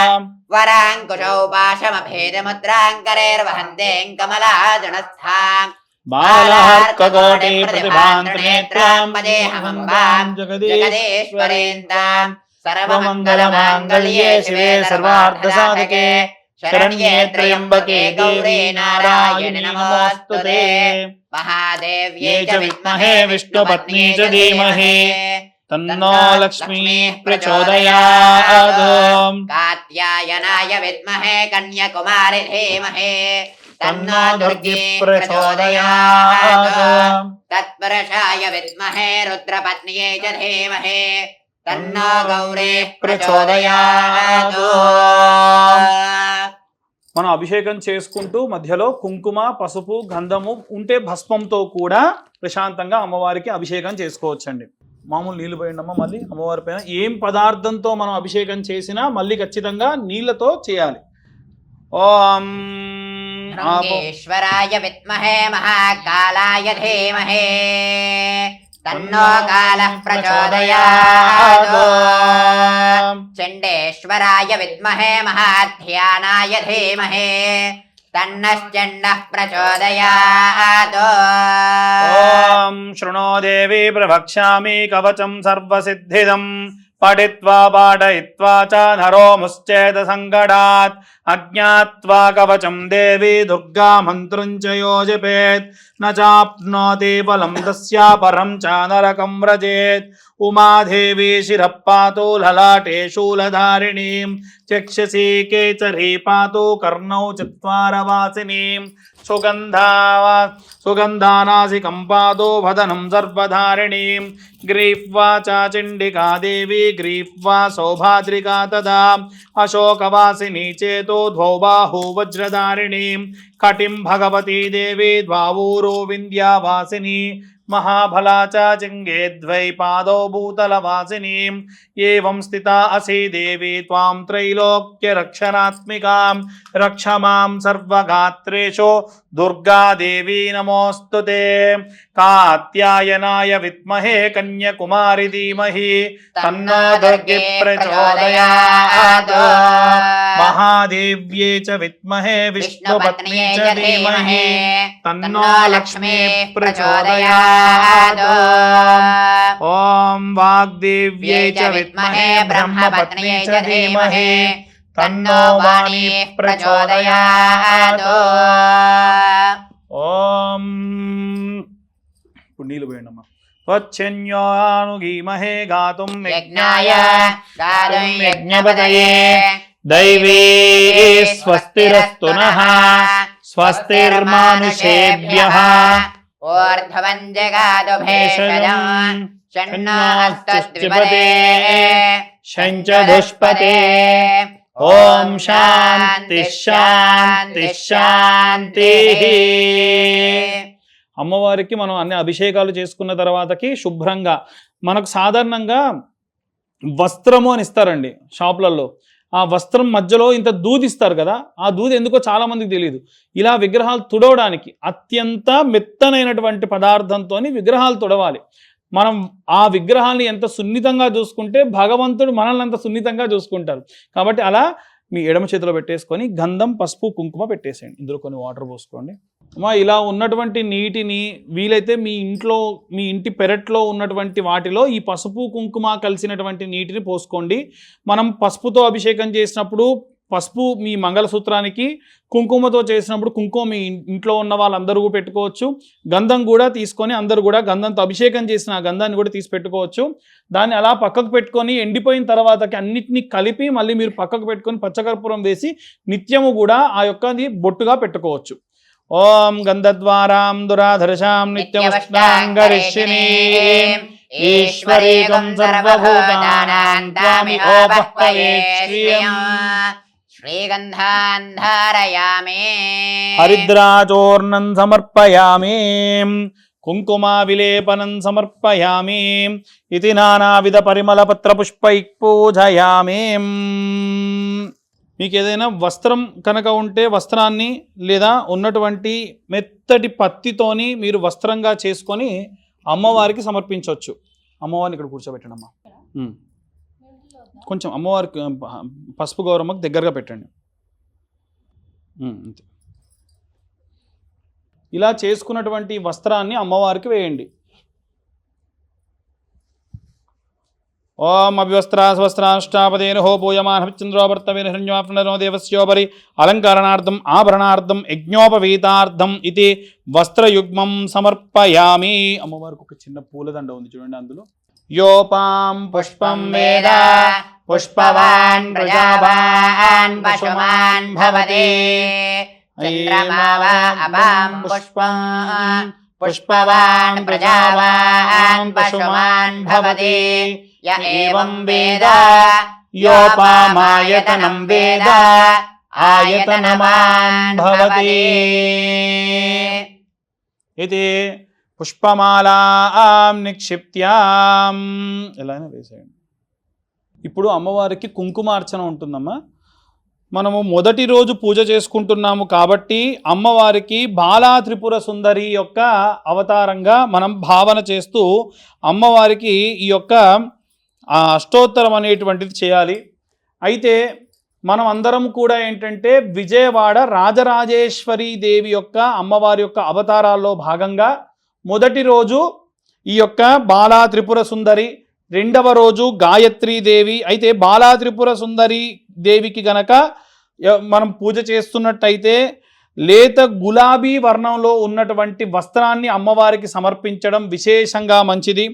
वराङ्कुशौ पाशमभेदमुद्राङ्करैर्वहन्तीं कमलाजनस्थां बालहर्ककोटि प्रतिभान्तनेत्रां वदेहमम्बां जगदीश्वरीन्तां सर्वमङ्गलमाङ्गल्ये शिवे सर्वार्थसाधके शरण्ये त्र्यम्बके गौरी नारायणि नमोऽस्तुते महादेव्यै च विद्महे विष्णुपत्नी च धीमहि तन्नो लक्ष्मीः प्रचोदयात् कात्यायनाय विद्महे कन्याकुमारि धीमहि तन्नो दुर्गे प्रचोदयात् तत्पुरुषाय विद्महे रुद्रपत्न्यै च धीमहि तन्नो गौरी ప్రచోదయాత్. మనం అభిషేకం చేసుకుంటూ మధ్యలో కుంకుమ పసుపు గంధము ఉంటే భస్మంతో కూడా ప్రశాంతంగా అమ్మవారికి అభిషేకం చేసుకోవచ్చండి. మామూలు నీళ్లు పోయిండమ్మా మళ్ళీ అమ్మవారి పైన ఏం పదార్థంతో మనం అభిషేకం చేసినా మళ్ళీ ఖచ్చితంగా నీళ్లతో చేయాలి. ఓం ఈశ్వరాయ విద్మహే మహాకాలాయ ధీమహి తన్నో కాలః ప్రచోదయాత్. చండేశ్వరాయ విద్మహే మహాధ్యానాయ ధీమహి తన్నశ్చండః ప్రచోదయాత్. ఓం శృణో దేవి ప్రవక్ష్యామి కవచం సర్వసిద్ధిదం పఠిత్వా పాఠయిత్వా చ నరో ముశ్చేత సంకటాత్ అజ్ఞాత్వా కవచం దేవి దుర్గా మంత్రం చ యో జపేత్ न चाप्नोति फलं तस्या परं च नरकं व्रजेत् उमादेवी शिरः पातु ललाटे शूलधारिणीं चक्षसि केचरी पातु कर्णौ चत्वारवासिनीं सुगन्धानासिकं पातु वदनं सर्वधारिणीं ग्रीफ्वा च चण्डिका देवी ग्रीफ्वा सौभाद्रिका तदा अशोकवासिनी चेतो द्वौ बाहु वज्रधारिणीं कटिं भगवती देवी द्वावूरो विन्द्यावासिनी महाफला च चिङ्गे द्वै पादौ भूतलवासिनीं एवं स्थिता असि देवी त्वां त्रैलोक्यरक्षणात्मिकां रक्ष मां सर्वगात्रेषु दुर्गा देवी नमोऽस्तु ते कात्यायनाय विद्महे कन्याकुमारी धीमहि तन्नो दुर्गे प्रचोदयात् महादेव्ये च विद्महे विष्णुपत्न्ये च धीमहि तन्नो लक्ष्मी प्रचोदयात् ॐ वाग्देव्ये च विद्महे ब्रह्मपत्न्ये च धीमहि तन्नो वाणी प्रचोदयात् ॐ पुण्यीलु वेणम्मा त्वच्छन्योऽनुगीमहे गातुं यज्ञाय गातुं यज्ञपतये दैवी स्वस्तिरस्तु नः स्वस्तिर्मानुषेभ्यः ऊर्ध्वं जगातु भेषजं षण्णास्तस्त्रिपदे शञ्चदुष्पते ఓం శాంతి శాంతి శాంతి. అమ్మవారికి మనం అన్ని అభిషేకాలు చేసుకున్న తర్వాతకి శుభ్రంగా మనకు సాధారణంగా వస్త్రము అని ఇస్తారండి షాపులలో. ఆ వస్త్రం మధ్యలో ఇంత దూది ఇస్తారు కదా, ఆ దూది ఎందుకో చాలా మందికి తెలియదు. ఇలా విగ్రహాలు తుడవడానికి అత్యంత మెత్తనైనటువంటి పదార్థంతో విగ్రహాలు తుడవాలి. మనం ఆ విగ్రహాన్ని ఎంత సున్నితంగా చూసుకుంటే భగవంతుడు మనల్ని అంత సున్నితంగా చూసుకుంటారు. కాబట్టి అలా మీ ఎడమ చేతిలో పెట్టేసుకొని గంధం పసుపు కుంకుమ పెట్టేసేయండి. ఇందులో కొన్ని వాటర్ పోసుకోండి. అమ్మా ఇలా ఉన్నటువంటి నీటిని వీలైతే మీ ఇంటి పెరట్లో ఉన్నటువంటి వాటిలో ఈ పసుపు కుంకుమ కలిసినటువంటి నీటిని పోసుకోండి. మనం పసుపుతో అభిషేకం చేసినప్పుడు పసుపు మీ మంగళసూత్రానికి, కుంకుమతో చేసినప్పుడు కుంకుమ మీ ఇంట్లో ఉన్న వాళ్ళందరూ పెట్టుకోవచ్చు. గంధం కూడా తీసుకొని అందరూ కూడా గంధంతో అభిషేకం చేసిన ఆ గంధాన్ని కూడా తీసి పెట్టుకోవచ్చు. దాన్ని అలా పక్కకు పెట్టుకొని ఎండిపోయిన తర్వాతకి అన్నిటినీ కలిపి మళ్ళీ మీరు పక్కకు పెట్టుకొని పచ్చకర్పూరం వేసి నిత్యము కూడా ఆ యొక్కది బొట్టుగా పెట్టుకోవచ్చు. ఓం గంధద్వారాం దురాధర్షాం నిత్యవష్టాంగరిషిణీం ఈశ్వరీకం సర్వభూతానాం త్వామిహోపహ్వయే శ్రియం శ్రీగంధాన్ ధారయామి హరిద్రాచూర్ణం సమర్పయామి కుంకుమా విలేపనం సమర్పయామి ఇది నానావిధ పరిమళ పత్ర పుష్పై పూజయామి. మీకు ఏదైనా వస్త్రం కనుక ఉంటే వస్త్రాన్ని లేదా ఉన్నటువంటి మెత్తటి పత్తితోని మీరు వస్త్రంగా చేసుకొని అమ్మవారికి సమర్పించవచ్చు. అమ్మవారిని ఇక్కడ కూర్చోబెట్టండి అమ్మా. కొంచెం అమ్మవారికి పసుపు గౌరమ్మకు దగ్గరగా పెట్టండి. అంతే. ఇలా చేసుకున్నటువంటి వస్త్రాన్ని అమ్మవారికి వేయండి. ఓం అభివస్త్రాస్వస్త్రాష్టాపదేనుహో పూయమానశ్చంద్రోవర్తవినో దేవస్యోపరి అలంకరణార్థం ఆభరణార్థం యజ్ఞోపవీతార్థం ఇది వస్త్రయుగ్మం సమర్పయామి. అమ్మవారికి ఒక చిన్న పూలదండ ఉంది చూడండి. అందులో యోపాం పుష్పం వేద పుష్పవాన్ ప్రజావాన్ పశుమాన్ భవతి చంద్రమావా అపాం పుష్పం పుష్పవాన్ ప్రజావాన్ పశుమాన్ భవతి య ఏవం వేద యోపామాయతనం వేద ఆయతనమాన్ భవతి ఇది పుష్పమాలాం నిక్షిప్త్యాం. ఎలానే వేసేయండి. ఇప్పుడు అమ్మవారికి కుంకుమార్చన ఉంటుందమ్మా. మనము మొదటి రోజు పూజ చేసుకుంటున్నాము కాబట్టి అమ్మవారికి బాలా త్రిపుర సుందరి యొక్క అవతారంగా మనం భావన చేస్తూ అమ్మవారికి ఈ యొక్క అష్టోత్తరం అనేటువంటిది చేయాలి. అయితే మనం అందరం కూడా ఏంటంటే విజయవాడ రాజరాజేశ్వరి దేవి యొక్క అమ్మవారి యొక్క అవతారాల్లో భాగంగా మొదటి రోజు ఈ యొక్క బాలా త్రిపుర సుందరి, రెండవ రోజు గాయత్రీ దేవి. అయితే బాలా త్రిపుర సుందరి దేవికి గనక మనం పూజ చేస్తున్నట్టయితే లేత గులాబీ వర్ణంలో ఉన్నటువంటి వస్త్రాన్ని అమ్మవారికి సమర్పించడం విశేషంగా మంచిది.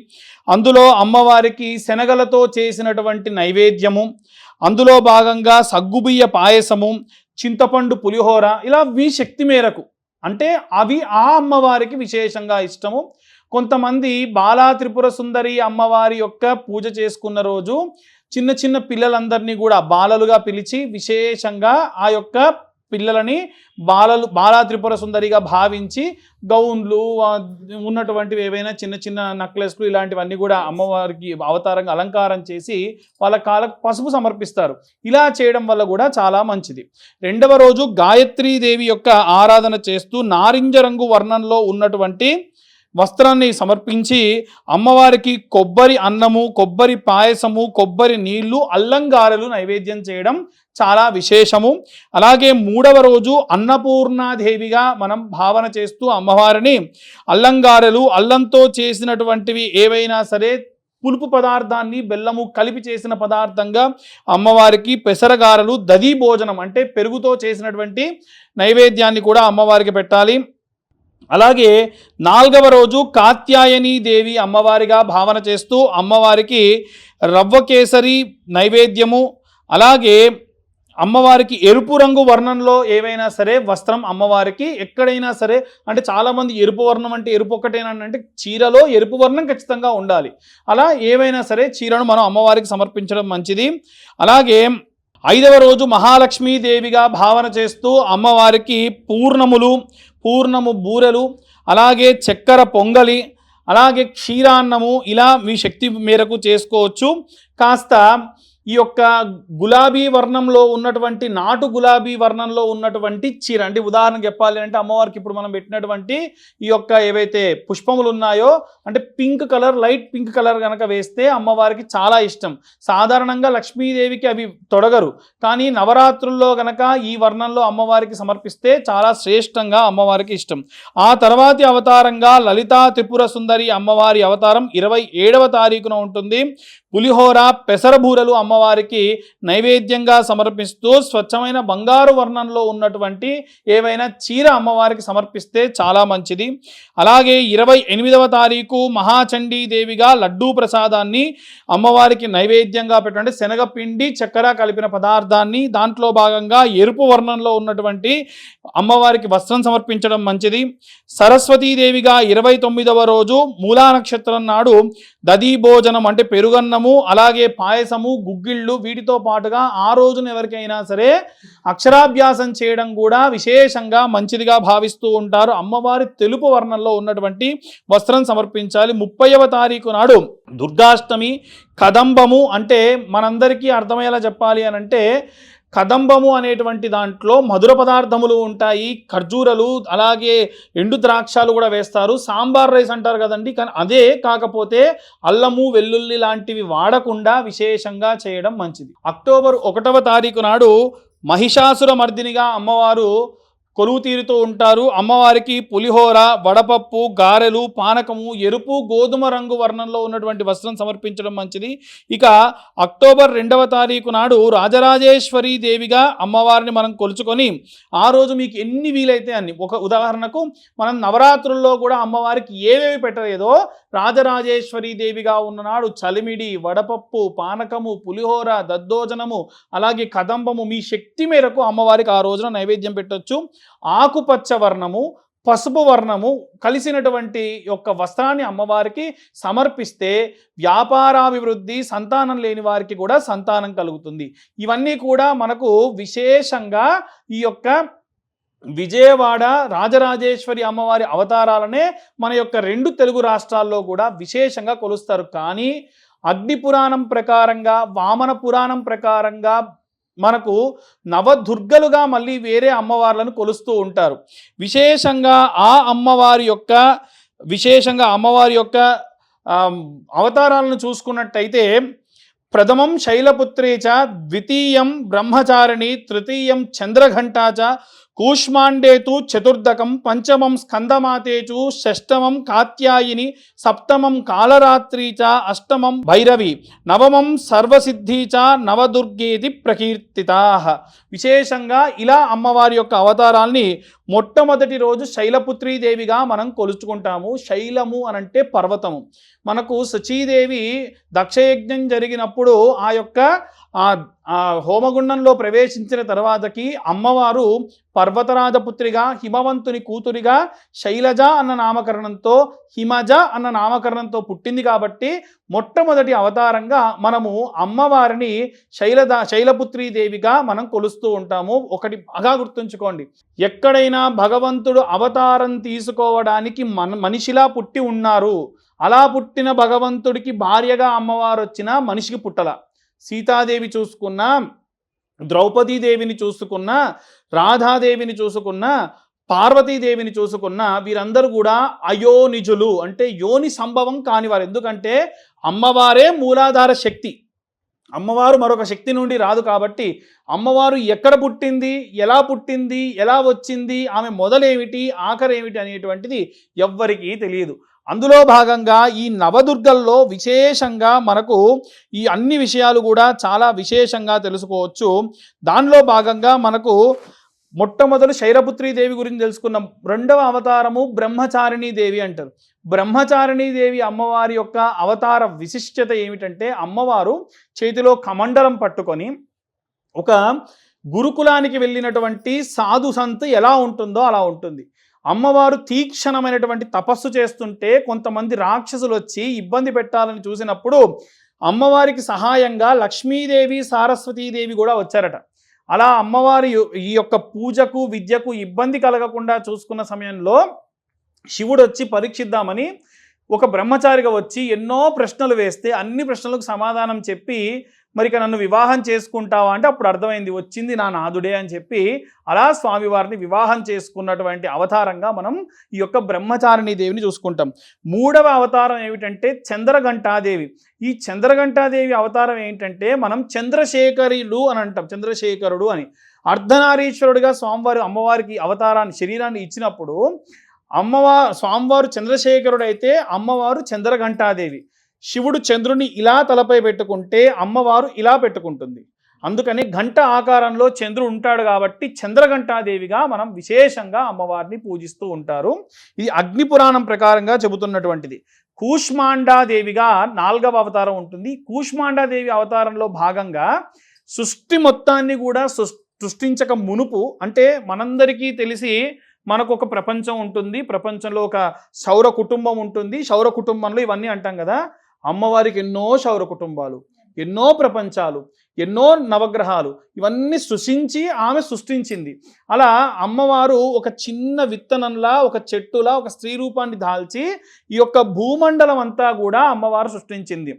అందులో అమ్మవారికి శనగలతో చేసినటువంటి నైవేద్యము, అందులో భాగంగా సగ్గుబియ్య పాయసము, చింతపండు పులిహోర, ఇలా మీ శక్తి మేరకు, అంటే అవి ఆ అమ్మవారికి విశేషంగా ఇష్టము. కొంతమంది బాలా త్రిపుర సుందరి అమ్మవారి యొక్క పూజ చేసుకున్న రోజు చిన్న చిన్న పిల్లలందరినీ కూడా బాలలుగా పిలిచి విశేషంగా ఆ యొక్క పిల్లలని బాలా త్రిపుర సుందరిగా భావించి గౌన్లు ఉన్నటువంటివి ఏవైనా చిన్న చిన్న నెక్లెస్లు ఇలాంటివన్నీ కూడా అమ్మవారికి అవతారంగా అలంకారం చేసి వాళ్ళ కాళ్ళకు పసుపు సమర్పిస్తారు. ఇలా చేయడం వల్ల కూడా చాలా మంచిది. రెండవ రోజు గాయత్రీదేవి యొక్క ఆరాధన చేస్తూ నారింజ రంగు వర్ణంలో ఉన్నటువంటి వస్త్రాన్ని సమర్పించి అమ్మవారికి కొబ్బరి అన్నము, కొబ్బరి పాయసము, కొబ్బరి నీళ్లు, అల్లంగారెలు నైవేద్యం చేయడం చాలా విశేషము. అలాగే మూడవ రోజు అన్నపూర్ణాదేవిగా మనం భావన చేస్తూ అమ్మవారిని అల్లంగారెలు, అల్లంతో చేసినటువంటివి ఏవైనా సరే పులుపు పదార్థాన్ని బెల్లము కలిపి చేసిన పదార్థంగా అమ్మవారికి పెసరగారెలు, దధి భోజనం అంటే పెరుగుతో చేసినటువంటి నైవేద్యాన్ని కూడా అమ్మవారికి పెట్టాలి. అలాగే నాలుగవ రోజు కాత్యాయని దేవి అమ్మవారిగా భావన చేస్తూ అమ్మవారికి రవ్వ కేసరి నైవేద్యము, అలాగే అమ్మవారికి ఎరుపు రంగు వర్ణంలో ఏవైనా సరే వస్త్రం అమ్మవారికి ఎక్కడైనా సరే, అంటే చాలామంది ఎరుపు వర్ణం అంటే ఎరుపు ఒకటేనా అంటే చీరలో ఎరుపు వర్ణం ఖచ్చితంగా ఉండాలి. అలా ఏవైనా సరే చీరను మనం అమ్మవారికి సమర్పించడం మంచిది. అలాగే ఐదవ రోజు మహాలక్ష్మీదేవిగా భావన చేస్తూ అమ్మవారికి పూర్ణము బూరెలు, అలాగే చక్కెర పొంగలి, అలాగే క్షీరాన్నము, ఇలా మీ శక్తి మేరకు చేసుకోవచ్చు. కాస్త ఈ యొక్క గులాబీ వర్ణంలో ఉన్నటువంటి నాటు గులాబీ వర్ణంలో ఉన్నటువంటి చీర, అంటే ఉదాహరణకు చెప్పాలి అంటే అమ్మవారికి ఇప్పుడు మనం పెట్టినటువంటి ఈ యొక్క ఏవైతే పుష్పములు ఉన్నాయో అంటే pink colour, light pink colour కనుక వేస్తే అమ్మవారికి చాలా ఇష్టం. సాధారణంగా లక్ష్మీదేవికి అవి తొడగరు, కానీ నవరాత్రుల్లో గనక ఈ వర్ణంలో అమ్మవారికి సమర్పిస్తే చాలా శ్రేష్టంగా అమ్మవారికి ఇష్టం. ఆ తర్వాతి అవతారంగా లలితా త్రిపుర సుందరి అమ్మవారి అవతారం 27వ తారీఖున ఉంటుంది. పులిహోర, పెసరబూరలు అమ్మవారికి నైవేద్యంగా సమర్పిస్తూ స్వచ్ఛమైన బంగారు వర్ణంలో ఉన్నటువంటి ఏవైనా చీర అమ్మవారికి సమర్పిస్తే చాలా మంచిది. అలాగే 28వ తారీఖు మహాచండీ దేవిగా లడ్డూ ప్రసాదాన్ని అమ్మవారికి నైవేద్యంగా పెట్టండి. శనగపిండి, చక్కెర కలిపిన పదార్థాన్ని, దాంట్లో భాగంగా ఎరుపు వర్ణంలో ఉన్నటువంటి అమ్మవారికి వస్త్రం సమర్పించడం మంచిది. సరస్వతీదేవిగా 29వ రోజు మూలా నక్షత్రం నాడు దధి భోజనం అంటే పెరుగన్నము, అలాగే పాయసము, గుగ్గిళ్ళు, వీటితో పాటుగా ఆ రోజున ఎవరికైనా సరే అక్షరాభ్యాసం చేయడం కూడా విశేషంగా మంచిదిగా భావిస్తూ ఉంటారు. అమ్మవారి తెలుపు వర్ణంలో ఉన్నటువంటి వస్త్రం సమర్పించాలి. 30వ తారీఖు నాడు దుర్గాష్టమి, కదంబము అంటే మనందరికీ అర్థమయ్యేలా చెప్పాలి అని అంటే కదంబము అనేటువంటి దాంట్లో మధుర పదార్థములు ఉంటాయి, ఖర్జూరలు, అలాగే ఎండు ద్రాక్షాలు కూడా వేస్తారు. సాంబార్ రైస్ అంటారు కదండి, కానీ అదే కాకపోతే అల్లము, వెల్లుల్లి లాంటివి వాడకుండా విశేషంగా చేయడం మంచిది. అక్టోబర్ 1వ తారీఖు నాడు మహిషాసుర మర్దినిగా అమ్మవారు కొలువు తీరుతూ ఉంటారు. అమ్మవారికి పులిహోర, వడపప్పు, గారెలు, పానకము, ఎరుపు, గోధుమ రంగు వర్ణంలో ఉన్నటువంటి వస్త్రం సమర్పించడం మంచిది. ఇక అక్టోబర్ 2వ తారీఖు నాడు రాజరాజేశ్వరి దేవిగా అమ్మవారిని మనం కొలుచుకొని ఆ రోజు మీకు ఎన్ని వీలైతే అన్ని, ఒక ఉదాహరణకు మనం నవరాత్రుల్లో కూడా అమ్మవారికి ఏవేవి పెట్టలేదో రాజరాజేశ్వరి దేవిగా ఉన్ననాడు చలిమిడి, వడపప్పు, పానకము, పులిహోర, దద్దోజనము, అలాగే కదంబము మీ శక్తి మేరకు అమ్మవారికి ఆ రోజున నైవేద్యం పెట్టొచ్చు. ఆకుపచ్చ వర్ణము, పసుపు వర్ణము కలిసినటువంటి యొక్క వస్త్రాన్ని అమ్మవారికి సమర్పిస్తే వ్యాపారాభివృద్ధి, సంతానం లేని వారికి కూడా సంతానం కలుగుతుంది. ఇవన్నీ కూడా మనకు విశేషంగా ఈ యొక్క విజయవాడ రాజరాజేశ్వరి అమ్మవారి అవతారాలనే మన యొక్క 2 తెలుగు రాష్ట్రాల్లో కూడా విశేషంగా కొలుస్తారు. కానీ అగ్ని పురాణం ప్రకారంగా, వామన పురాణం ప్రకారంగా మనకు నవదుర్గలుగా మళ్ళీ వేరే అమ్మవార్లను కొలుస్తూ ఉంటారు. విశేషంగా అమ్మవారి యొక్క అవతారాలను చూసుకున్నట్టయితే ప్రథమం శైలపుత్రే చ, ద్వితీయం బ్రహ్మచారిణి, తృతీయం చంద్రఘంటా చ, కూష్మాండేతు చతుర్దకం, పంచమం స్కందమాతేచు, షష్టమం కాత్యాయిని, సప్తమం కాళరాత్రి చ, అష్టమం భైరవి, నవమం సర్వసిద్ధి చ, నవదుర్గేతి ప్రకీర్తితా. విశేషంగా ఇలా అమ్మవారి యొక్క అవతారాల్ని మొట్టమొదటి రోజు శైలపుత్రీదేవిగా మనం కొలుచుకుంటాము. శైలము అనంటే పర్వతము. మనకు శచీదేవి దక్షయజ్ఞం జరిగినప్పుడు ఆ యొక్క హోమగుండంలో ప్రవేశించిన తర్వాతకి అమ్మవారు పర్వతరాజపుత్రిగా, హిమవంతుని కూతురిగా శైలజ అన్న నామకరణంతో, హిమజ అన్న నామకరణంతో పుట్టింది. కాబట్టి మొట్టమొదటి అవతారంగా మనము అమ్మవారిని శైలపుత్రీదేవిగా మనం కొలుస్తూ ఉంటాము. ఒకటి బాగా గుర్తుంచుకోండి, ఎక్కడైనా భగవంతుడు అవతారం తీసుకోవడానికి మనిషిలా పుట్టి ఉన్నారు. అలా పుట్టిన భగవంతుడికి భార్యగా అమ్మవారు వచ్చిన మనిషికి పుట్టల. సీతాదేవి చూసుకున్నా, ద్రౌపదీదేవిని చూసుకున్నా, రాధాదేవిని చూసుకున్నా, పార్వతీదేవిని చూసుకున్నా, వీరందరూ కూడా అయోనిజులు, అంటే యోని సంభవం కానివారు. ఎందుకంటే అమ్మవారే మూలాధార శక్తి. అమ్మవారు మరొక శక్తి నుండి రాదు. కాబట్టి అమ్మవారు ఎక్కడ పుట్టింది, ఎలా వచ్చింది, ఆమె మొదలేమిటి, ఆఖరేమిటి అనేటువంటిది ఎవ్వరికీ తెలియదు. అందులో భాగంగా ఈ నవదుర్గల్లో విశేషంగా మనకు ఈ అన్ని విషయాలు కూడా చాలా విశేషంగా తెలుసుకోవచ్చు. దానిలో భాగంగా మనకు మొట్టమొదటి శైలపుత్రీదేవి గురించి తెలుసుకున్నాం. రెండవ అవతారము బ్రహ్మచారిణీ దేవి అంటారు. బ్రహ్మచారిణీ దేవి అమ్మవారి యొక్క అవతార విశిష్టత ఏమిటంటే, అమ్మవారు చేతిలో కమండలం పట్టుకొని ఒక గురుకులానికి వెళ్ళినటువంటి సాధు సంత్ ఎలా ఉంటుందో అలా ఉంటుంది. అమ్మవారు తీక్షణమైనటువంటి తపస్సు చేస్తుంటే కొంతమంది రాక్షసులు వచ్చి ఇబ్బంది పెట్టాలని చూసినప్పుడు అమ్మవారికి సహాయంగా లక్ష్మీదేవి, సరస్వతీదేవి కూడా వచ్చారట. అలా అమ్మవారి ఈ యొక్క పూజకు, విద్యకు ఇబ్బంది కలగకుండా చూసుకున్న సమయంలో శివుడు వచ్చి పరీక్షిద్దామని ఒక బ్రహ్మచారిగా వచ్చి ఎన్నో ప్రశ్నలు వేస్తే అన్ని ప్రశ్నలకు సమాధానం చెప్పి, మరిక నన్ను వివాహం చేసుకుంటావా అంటే అప్పుడు అర్థమైంది, వచ్చింది నా నాదుడే అని చెప్పి అలా స్వామివారిని వివాహం చేసుకున్నటువంటి అవతారంగా మనం ఈ యొక్క బ్రహ్మచారిణీ దేవిని చూసుకుంటాం. మూడవ అవతారం ఏమిటంటే చంద్రఘంటాదేవి. ఈ చంద్రఘంటాదేవి అవతారం ఏంటంటే మనం చంద్రశేఖరుడు అని అంటాం, చంద్రశేఖరుడు అని. అర్ధనారీశ్వరుడిగా స్వామివారు అమ్మవారికి అవతారాన్ని, శరీరాన్ని ఇచ్చినప్పుడు స్వామివారు చంద్రశేఖరుడు అయితే అమ్మవారు చంద్రఘంటాదేవి. శివుడు చంద్రుని ఇలా తలపై పెట్టుకుంటే అమ్మవారు ఇలా పెట్టుకుంటుంది. అందుకని గంట ఆకారంలో చంద్రుడు ఉంటాడు కాబట్టి చంద్రఘంటాదేవిగా మనం విశేషంగా అమ్మవారిని పూజిస్తూ ఉంటారు. ఇది అగ్ని పురాణం ప్రకారంగా చెబుతున్నటువంటిది. కూష్మాండాదేవిగా 4వ అవతారం ఉంటుంది. కూష్మాండాదేవి అవతారంలో భాగంగా సృష్టి మొత్తాన్ని కూడా సృష్టించక మునుపు, అంటే మనందరికీ తెలిసి మనకు ఒక ప్రపంచం ఉంటుంది, ప్రపంచంలో ఒక సౌర కుటుంబం ఉంటుంది. సౌర కుటుంబంలో ఇవన్నీ అంటాం కదా, అమ్మవారికి ఎన్నో సౌర కుటుంబాలు, ఎన్నో ప్రపంచాలు, ఎన్నో నవగ్రహాలు, ఇవన్నీ ఆమె సృష్టించింది. అలా అమ్మవారు ఒక చిన్న విత్తనంలా, ఒక చెట్టులా, ఒక స్త్రీ రూపాన్ని దాల్చి ఈ యొక్క భూమండలం అంతా కూడా అమ్మవారు సృష్టించింది.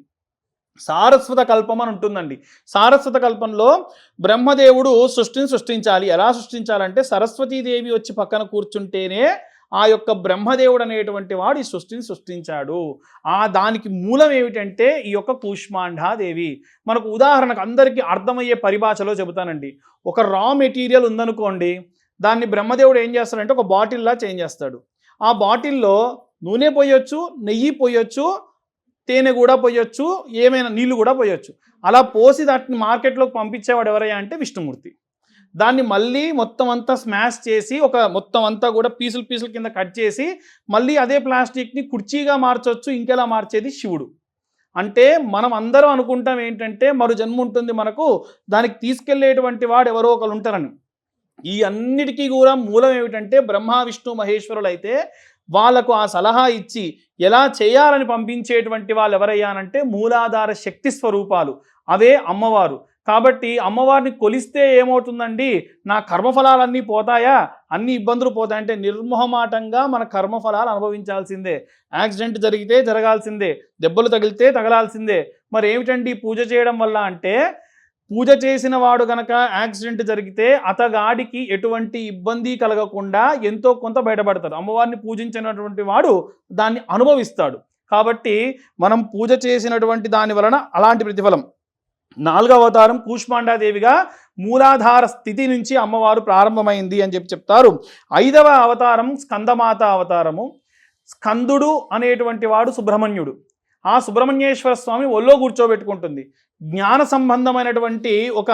సారస్వత కల్పం అని ఉంటుందండి. సారస్వత కల్పంలో బ్రహ్మదేవుడు సృష్టించాలి. ఎలా సృష్టించాలంటే సరస్వతీదేవి వచ్చి పక్కన కూర్చుంటేనే ఆ యొక్క బ్రహ్మదేవుడు అనేటువంటి వాడు ఈ సృష్టిని సృష్టించాడు. దానికి మూలం ఏమిటంటే ఈ యొక్క కూష్మాండాదేవి. మనకు ఉదాహరణకు అందరికీ అర్థమయ్యే పరిభాషలో చెబుతానండి. ఒక రా మెటీరియల్ ఉందనుకోండి, దాన్ని బ్రహ్మదేవుడు ఏం చేస్తాడంటే ఒక బాటిల్లా చేంజ్ చేస్తాడు. ఆ బాటిల్లో నూనె పోయొచ్చు, నెయ్యి పోయొచ్చు, తేనె కూడా పోయొచ్చు, ఏమైనా నీళ్లు కూడా పోయొచ్చు. అలా పోసి దాన్ని మార్కెట్లోకి పంపించేవాడు ఎవరయ్యా అంటే విష్ణుమూర్తి. దాన్ని మళ్ళీ మొత్తం అంతా స్మాష్ చేసి మొత్తం అంతా కూడా పీసులు కింద కట్ చేసి మళ్ళీ అదే ప్లాస్టిక్ని కుర్చీగా మార్చొచ్చు, ఇంకెలా మార్చేది శివుడు. అంటే మనం అందరం అనుకుంటాం ఏంటంటే మరో జన్మ ఉంటుంది మనకు, దానికి తీసుకెళ్లేటువంటి వాడు ఎవరో ఒకరు ఉంటారని. ఈ అన్నిటికీ కూడా మూలం ఏమిటంటే బ్రహ్మ, విష్ణు, మహేశ్వరులు అయితే వాళ్లకు ఆ సలహా ఇచ్చి ఎలా చేయాలని పంపించేటువంటి వాళ్ళు ఎవరయ్యానంటే మూలాధార శక్తి స్వరూపాలు, అవే అమ్మవారు. కాబట్టి అమ్మవారిని కొలిస్తే ఏమవుతుందండి, నా కర్మఫలాలన్నీ పోతాయా, అన్ని ఇబ్బందులు పోతాయంటే నిర్మోహమాటంగా మన కర్మఫలాలు అనుభవించాల్సిందే. యాక్సిడెంట్ జరిగితే జరగాల్సిందే, దెబ్బలు తగిలితే తగలాల్సిందే. మరి ఏమిటండి పూజ చేయడం వల్ల అంటే, పూజ చేసిన వాడు గనక యాక్సిడెంట్ జరిగితే అతగాడికి ఎటువంటి ఇబ్బంది కలగకుండా ఎంతో కొంత బయటపడతాడు. అమ్మవారిని పూజించినటువంటి వాడు దాన్ని అనుభవిస్తాడు. కాబట్టి మనం పూజ చేసినటువంటి దాని వలన అలాంటి ప్రతిఫలం. 4వ అవతారం కూష్మాండాదేవిగా మూలాధార స్థితి నుంచి అమ్మవారు ప్రారంభమైంది అని చెప్తారు. 5వ అవతారం స్కందమాత అవతారము. స్కందుడు అనేటువంటి వాడు సుబ్రహ్మణ్యుడు. ఆ సుబ్రహ్మణ్యేశ్వర స్వామి ఒళ్ళో కూర్చోబెట్టుకుంటుంది. జ్ఞాన సంబంధమైనటువంటి ఒక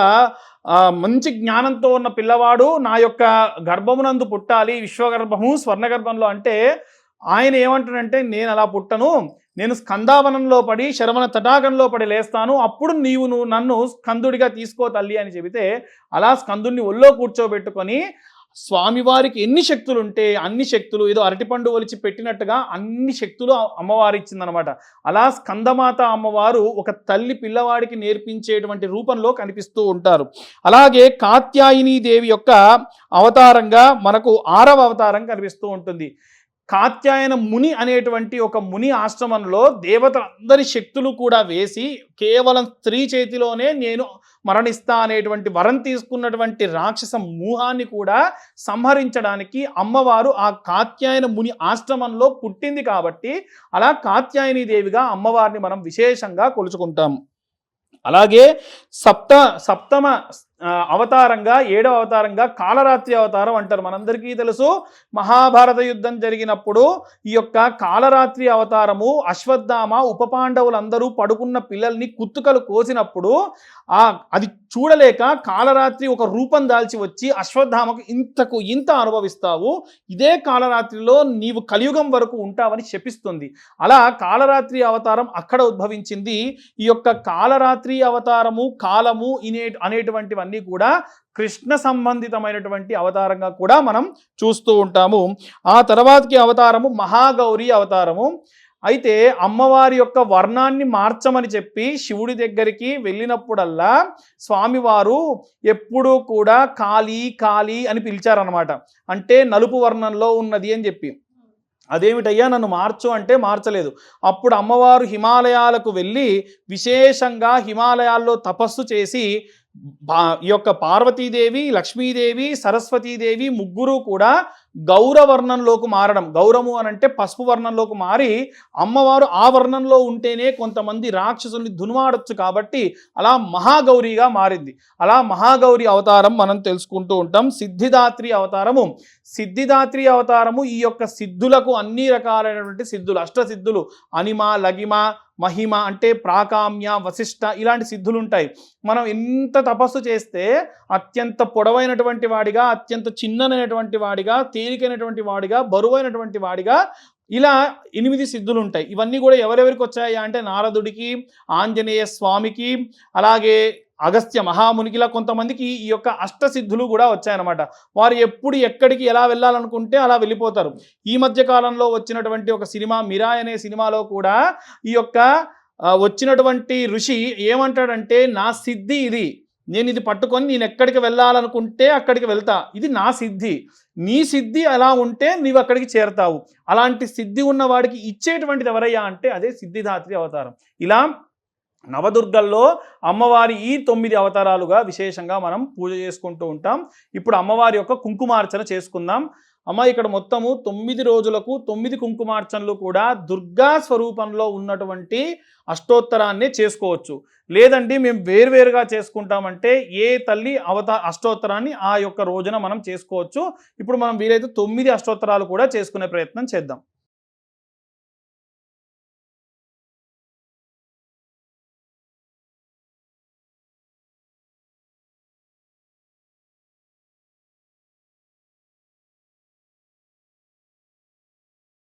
మంచి జ్ఞానంతో ఉన్న పిల్లవాడు నా యొక్క గర్భమునందు పుట్టాలి, విశ్వగర్భము స్వర్ణగర్భంలో అంటే ఆయన ఏమంటాడంటే నేను అలా పుట్టను, నేను స్కందావనంలో పడి శరవణ తటాకంలో పడి లేస్తాను, అప్పుడు నువ్వు నన్ను స్కందుడిగా తీసుకో తల్లి అని చెబితే అలా స్కందుడిని ఒళ్ళో కూర్చోబెట్టుకొని స్వామివారికి ఎన్ని శక్తులు ఉంటే అన్ని శక్తులు ఏదో అరటిపండు ఒలిచి పెట్టినట్టుగా అన్ని శక్తులు అమ్మవారు ఇచ్చిందనమాట. అలా స్కందమాత అమ్మవారు ఒక తల్లి పిల్లవాడికి నేర్పించేటువంటి రూపంలో కనిపిస్తూ ఉంటారు. అలాగే కాత్యాయని దేవి యొక్క అవతారంగా మనకు 6వ అవతారం కనిపిస్తూ ఉంటుంది. కాత్యాయన ముని అనేటువంటి ఒక ముని ఆశ్రమంలో దేవతలందరి శక్తులు కూడా వేసి కేవలం స్త్రీ చేతిలోనే నేను మరణిస్తా అనేటువంటి వరం తీసుకున్నటువంటి రాక్షస మూహాన్ని కూడా సంహరించడానికి అమ్మవారు ఆ కాత్యాయన ముని ఆశ్రమంలో పుట్టింది కాబట్టి అలా కాత్యాయని దేవిగా అమ్మవారిని మనం విశేషంగా కొలుచుకుంటాము. అలాగే సప్తమ అవతారంగా 7వ అవతారంగా కాళరాత్రి అవతారం అంటారు. మనందరికీ తెలుసు మహాభారత యుద్ధం జరిగినప్పుడు ఈ యొక్క కాళరాత్రి అవతారము అశ్వత్థామ ఉపపాండవులందరూ పడుకున్న పిల్లల్ని కుత్తుకలు కోసినప్పుడు అది చూడలేక కాళరాత్రి ఒక రూపం దాల్చి వచ్చి అశ్వత్థామకు ఇంత అనుభవిస్తావు, ఇదే కాళరాత్రిలో నీవు కలియుగం వరకు ఉంటావని శపిస్తుంది. అలా కాళరాత్రి అవతారం అక్కడ ఉద్భవించింది. ఈ యొక్క కాళరాత్రి అవతారము కాలము అనేటువంటివన్నీ కూడా కృష్ణ సంబంధితమైనటువంటి అవతారంగా కూడా మనం చూస్తూ ఉంటాము. ఆ తర్వాతకి అవతారము మహాగౌరి అవతారము. అయితే అమ్మవారి యొక్క వర్ణాన్ని మార్చమని చెప్పి శివుడి దగ్గరికి వెళ్ళినప్పుడల్లా స్వామివారు ఎప్పుడూ కూడా కాళీ కాళీ అని పిలిచారనమాట. అంటే నలుపు వర్ణంలో ఉన్నది అని చెప్పి. అదేమిటయ్యా నన్ను మార్చు అంటే మార్చలేదు. అప్పుడు అమ్మవారు హిమాలయాలకు వెళ్ళి విశేషంగా హిమాలయాల్లో తపస్సు చేసి ఈ యొక్క పార్వతీదేవి, లక్ష్మీదేవి, సరస్వతీదేవి ముగ్గురు కూడా గౌరవర్ణంలోకి మారడం. గౌరము అనంటే పసుపు వర్ణంలోకి మారి అమ్మవారు ఆ వర్ణంలో ఉంటేనే కొంతమంది రాక్షసుల్ని దున్మాడొచ్చు కాబట్టి అలా మహాగౌరిగా మారింది. అలా మహాగౌరి అవతారం మనం తెలుసుకుంటూ ఉంటాం. సిద్ధిదాత్రి అవతారము. సిద్ధిదాత్రి అవతారము ఈ యొక్క సిద్ధులకు అన్ని రకాలైనటువంటి సిద్ధులు, అష్టసిద్ధులు అనిమ, లగిమ, మహిమ అంటే ప్రాకామ్య, వశిష్ట ఇలాంటి సిద్ధులు ఉంటాయి. మనం ఎంత తపస్సు చేస్తే అత్యంత పొడవైనటువంటి వాడిగా, అత్యంత చిన్ననైనటువంటి వాడిగా, తేలికైనటువంటి వాడిగా, బరువైనటువంటి వాడిగా ఇలా 8 సిద్ధులు ఉంటాయి. ఇవన్నీ కూడా ఎవరెవరికి వచ్చాయా అంటే నారదుడికి, ఆంజనేయ స్వామికి, అలాగే అగస్త్య మహామునికిలా కొంతమందికి ఈ యొక్క అష్టసిద్ధులు కూడా వచ్చాయన్నమాట. వారు ఎప్పుడు ఎక్కడికి ఎలా వెళ్ళాలనుకుంటే అలా వెళ్ళిపోతారు. ఈ మధ్య కాలంలో వచ్చినటువంటి ఒక సినిమా మిరాయ్ అనే సినిమాలో కూడా ఈ యొక్క వచ్చినటువంటి ఋషి ఏమంటాడంటే నా సిద్ధి ఇది, నేను ఇది పట్టుకొని నేను ఎక్కడికి వెళ్ళాలనుకుంటే అక్కడికి వెళ్తా, ఇది నా సిద్ధి, నీ సిద్ధి అలా ఉంటే నీవు అక్కడికి చేరతావు. అలాంటి సిద్ధి ఉన్న వాడికి ఇచ్చేటువంటిది ఎవరయ్యా అంటే అదే సిద్ధిదాత్రి అవతారం. ఇలా నవదుర్గల్లో అమ్మవారి ఈ 9 అవతారాలుగా విశేషంగా మనం పూజ చేసుకుంటూ ఉంటాం. ఇప్పుడు అమ్మవారి యొక్క కుంకుమార్చన చేసుకుందాం. అమ్మ ఇక్కడ మొత్తము 9 రోజులకు 9 కుంకుమార్చనలు కూడా దుర్గా స్వరూపంలో ఉన్నటువంటి అష్టోత్తరాన్ని చేసుకోవచ్చు. లేదండి మేము వేరువేరుగా చేసుకుంటామంటే ఏ తల్లి అష్టోత్తరాన్ని ఆ యొక్క రోజున మనం చేసుకోవచ్చు. ఇప్పుడు మనం వీలైతే 9 అష్టోత్తరాలు కూడా చేసుకునే ప్రయత్నం చేద్దాం.